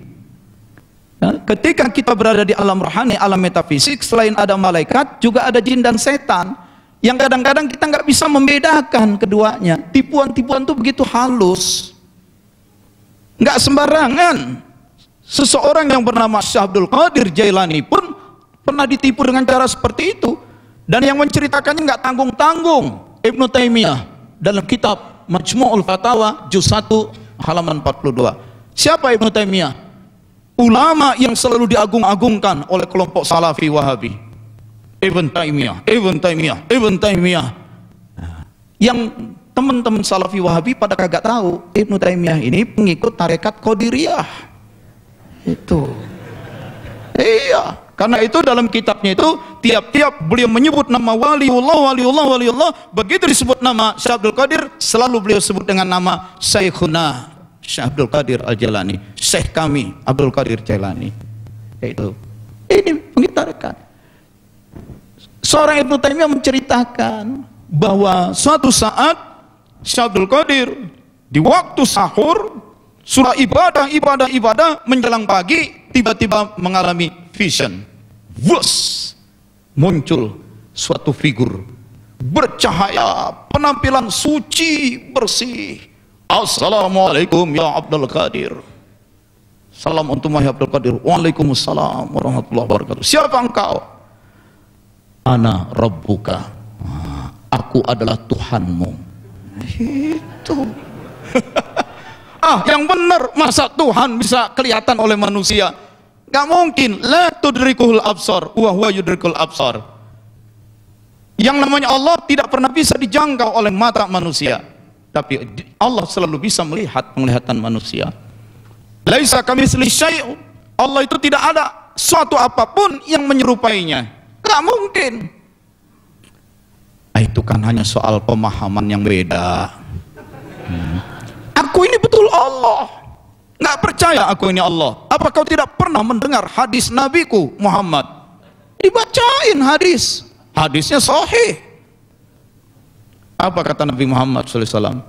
ketika kita berada di alam rohani, alam metafisik, selain ada malaikat, juga ada jin dan setan. Yang kadang-kadang kita nggak bisa membedakan keduanya. Tipuan-tipuan itu begitu halus. Nggak sembarangan. Seseorang yang bernama Syekh Abdul Qadir Jailani pun pernah ditipu dengan cara seperti itu, dan yang menceritakannya nggak tanggung-tanggung. Ibnu Taimiyah dalam kitab Majmu'ul Fatawa juz 1 halaman 42. Siapa Ibnu Taimiyah? Ulama yang selalu diagung-agungkan oleh kelompok Salafi Wahabi. Ibn Taimiyah. Yang teman-teman Salafi Wahabi pada kagak tahu Ibnu Taimiyah ini pengikut tarekat Qadiriyah. Itu. Iya, karena itu dalam kitabnya itu tiap-tiap beliau menyebut nama waliullah, begitu disebut nama Syekh Abdul Qadir selalu beliau sebut dengan nama Syekhuna Syekh Abdul Qadir Al-Jailani, Syekh kami Abdul Qadir Jailani. Itu. Ini pengikut tarekat. Seorang Ibnu Taimiyah menceritakan bahwa suatu saat Syekh Abdul Qadir di waktu sahur surah ibadah menjelang pagi tiba-tiba mengalami vision. Wus, muncul suatu figur bercahaya, penampilan suci bersih. Assalamualaikum ya Abdul Qadir. Salam untuk Wahai Abdul Qadir. Waalaikumsalam warahmatullahi wabarakatuh. Siapa engkau? Ana Rabbuka. Aku adalah Tuhanmu. Itu. Yang benar, masa Tuhan bisa kelihatan oleh manusia? Gak mungkin. La tudrikuhul absar wa huwa yudrikul absar. Yang namanya Allah tidak pernah bisa dijangkau oleh mata manusia, tapi Allah selalu bisa melihat penglihatan manusia. Laisa kamitslihi syai'. Allah itu tidak ada suatu apapun yang menyerupainya. Gak mungkin. Itu kan hanya soal pemahaman yang beda. Aku ini betul Allah. Nggak percaya aku ini Allah. Apa kau tidak pernah mendengar hadis Nabiku Muhammad? Dibacain hadis. Hadisnya sahih. Apa kata Nabi Muhammad SAW?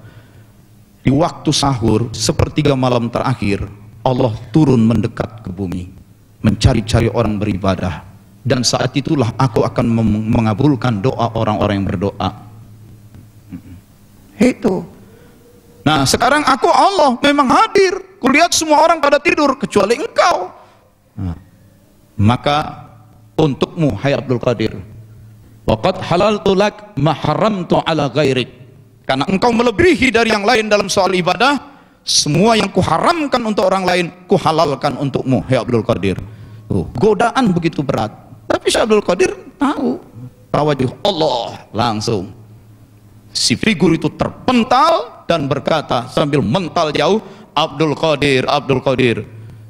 Di waktu sahur, sepertiga malam terakhir, Allah turun mendekat ke bumi, mencari-cari orang beribadah. Dan saat itulah aku akan mengabulkan doa orang-orang yang berdoa. Itu. Nah, sekarang aku Allah memang hadir. Kulihat semua orang pada tidur kecuali engkau. Maka untukmu hai Abdul Qadir, waqad halaltu lak ma haramtu ala ghairik. Karena engkau melebihi dari yang lain dalam soal ibadah, semua yang kuharamkan untuk orang lain kuhalalkan untukmu hai Abdul Qadir. Godaan begitu berat. Tapi Syekh Abdul Qadir tahu tawajuh Allah langsung. Si figur itu terpental dan berkata sambil mental jauh, Abdul Qadir,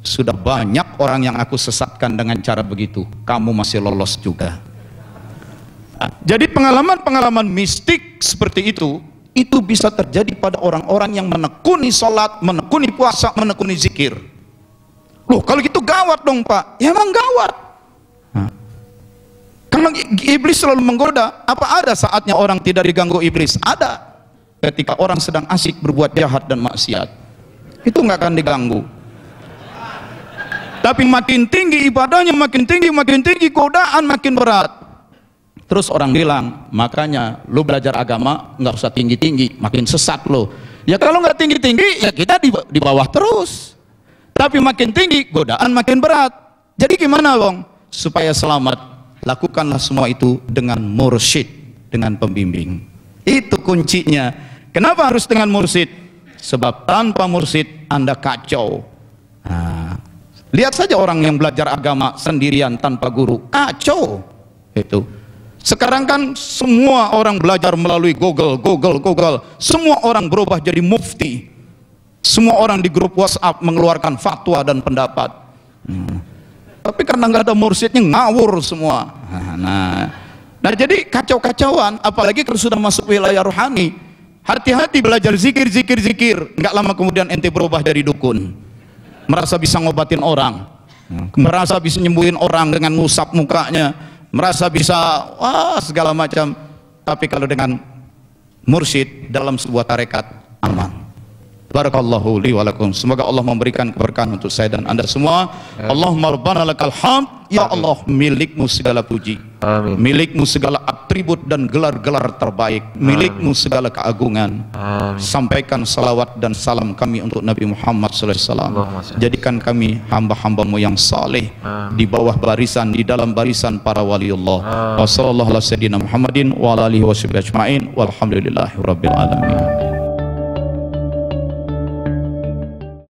sudah banyak orang yang aku sesatkan dengan cara begitu, kamu masih lolos juga. Jadi pengalaman-pengalaman mistik seperti itu bisa terjadi pada orang-orang yang menekuni sholat, menekuni puasa, menekuni zikir. Loh, kalau gitu gawat dong Pak. Ya emang gawat. Karena iblis selalu menggoda. Apa ada saatnya orang tidak diganggu iblis? Ada. Ketika orang sedang asik berbuat jahat dan maksiat, itu nggak akan diganggu. Tapi makin tinggi ibadahnya, makin tinggi godaan makin berat. Terus orang bilang, makanya lu belajar agama nggak usah tinggi-tinggi, makin sesat lo. Ya kalau nggak tinggi-tinggi, ya kita di bawah terus. Tapi makin tinggi, godaan makin berat. Jadi gimana Bang? Supaya selamat, lakukanlah semua itu dengan mursyid, dengan pembimbing. Itu kuncinya. Kenapa harus dengan mursyid? Sebab tanpa mursyid Anda kacau. Lihat saja orang yang belajar agama sendirian tanpa guru, kacau. Itu. Sekarang kan semua orang belajar melalui Google. Semua orang berubah jadi mufti. Semua orang di grup WhatsApp mengeluarkan fatwa dan pendapat. Tapi karena nggak ada mursyidnya, ngawur semua. Nah jadi kacau-kacauan, apalagi kalau sudah masuk wilayah rohani. Hati-hati belajar zikir. Nggak lama kemudian ente berubah dari dukun, merasa bisa ngobatin orang, merasa bisa nyembuhin orang dengan ngusap mukanya, merasa bisa segala macam. Tapi kalau dengan mursyid dalam sebuah tarekat, aman. Barakallahu li wa lakum. Semoga Allah memberikan keberkahan untuk saya dan Anda semua. Allahumma rabbana lakal hamd. Ya Allah, milikmu segala puji. Amin. Milikmu segala atribut dan gelar-gelar terbaik. Milikmu segala keagungan. Amin. Sampaikan salawat dan salam kami untuk Nabi Muhammad SAW. Jadikan kami hamba-hambamu yang saleh di bawah barisan, di dalam barisan para waliullah. Wassallallahu ala sayyidina Muhammadin wa ala alihi wa sahbihi ajma'in. Walhamdulillahi rabbil alamin.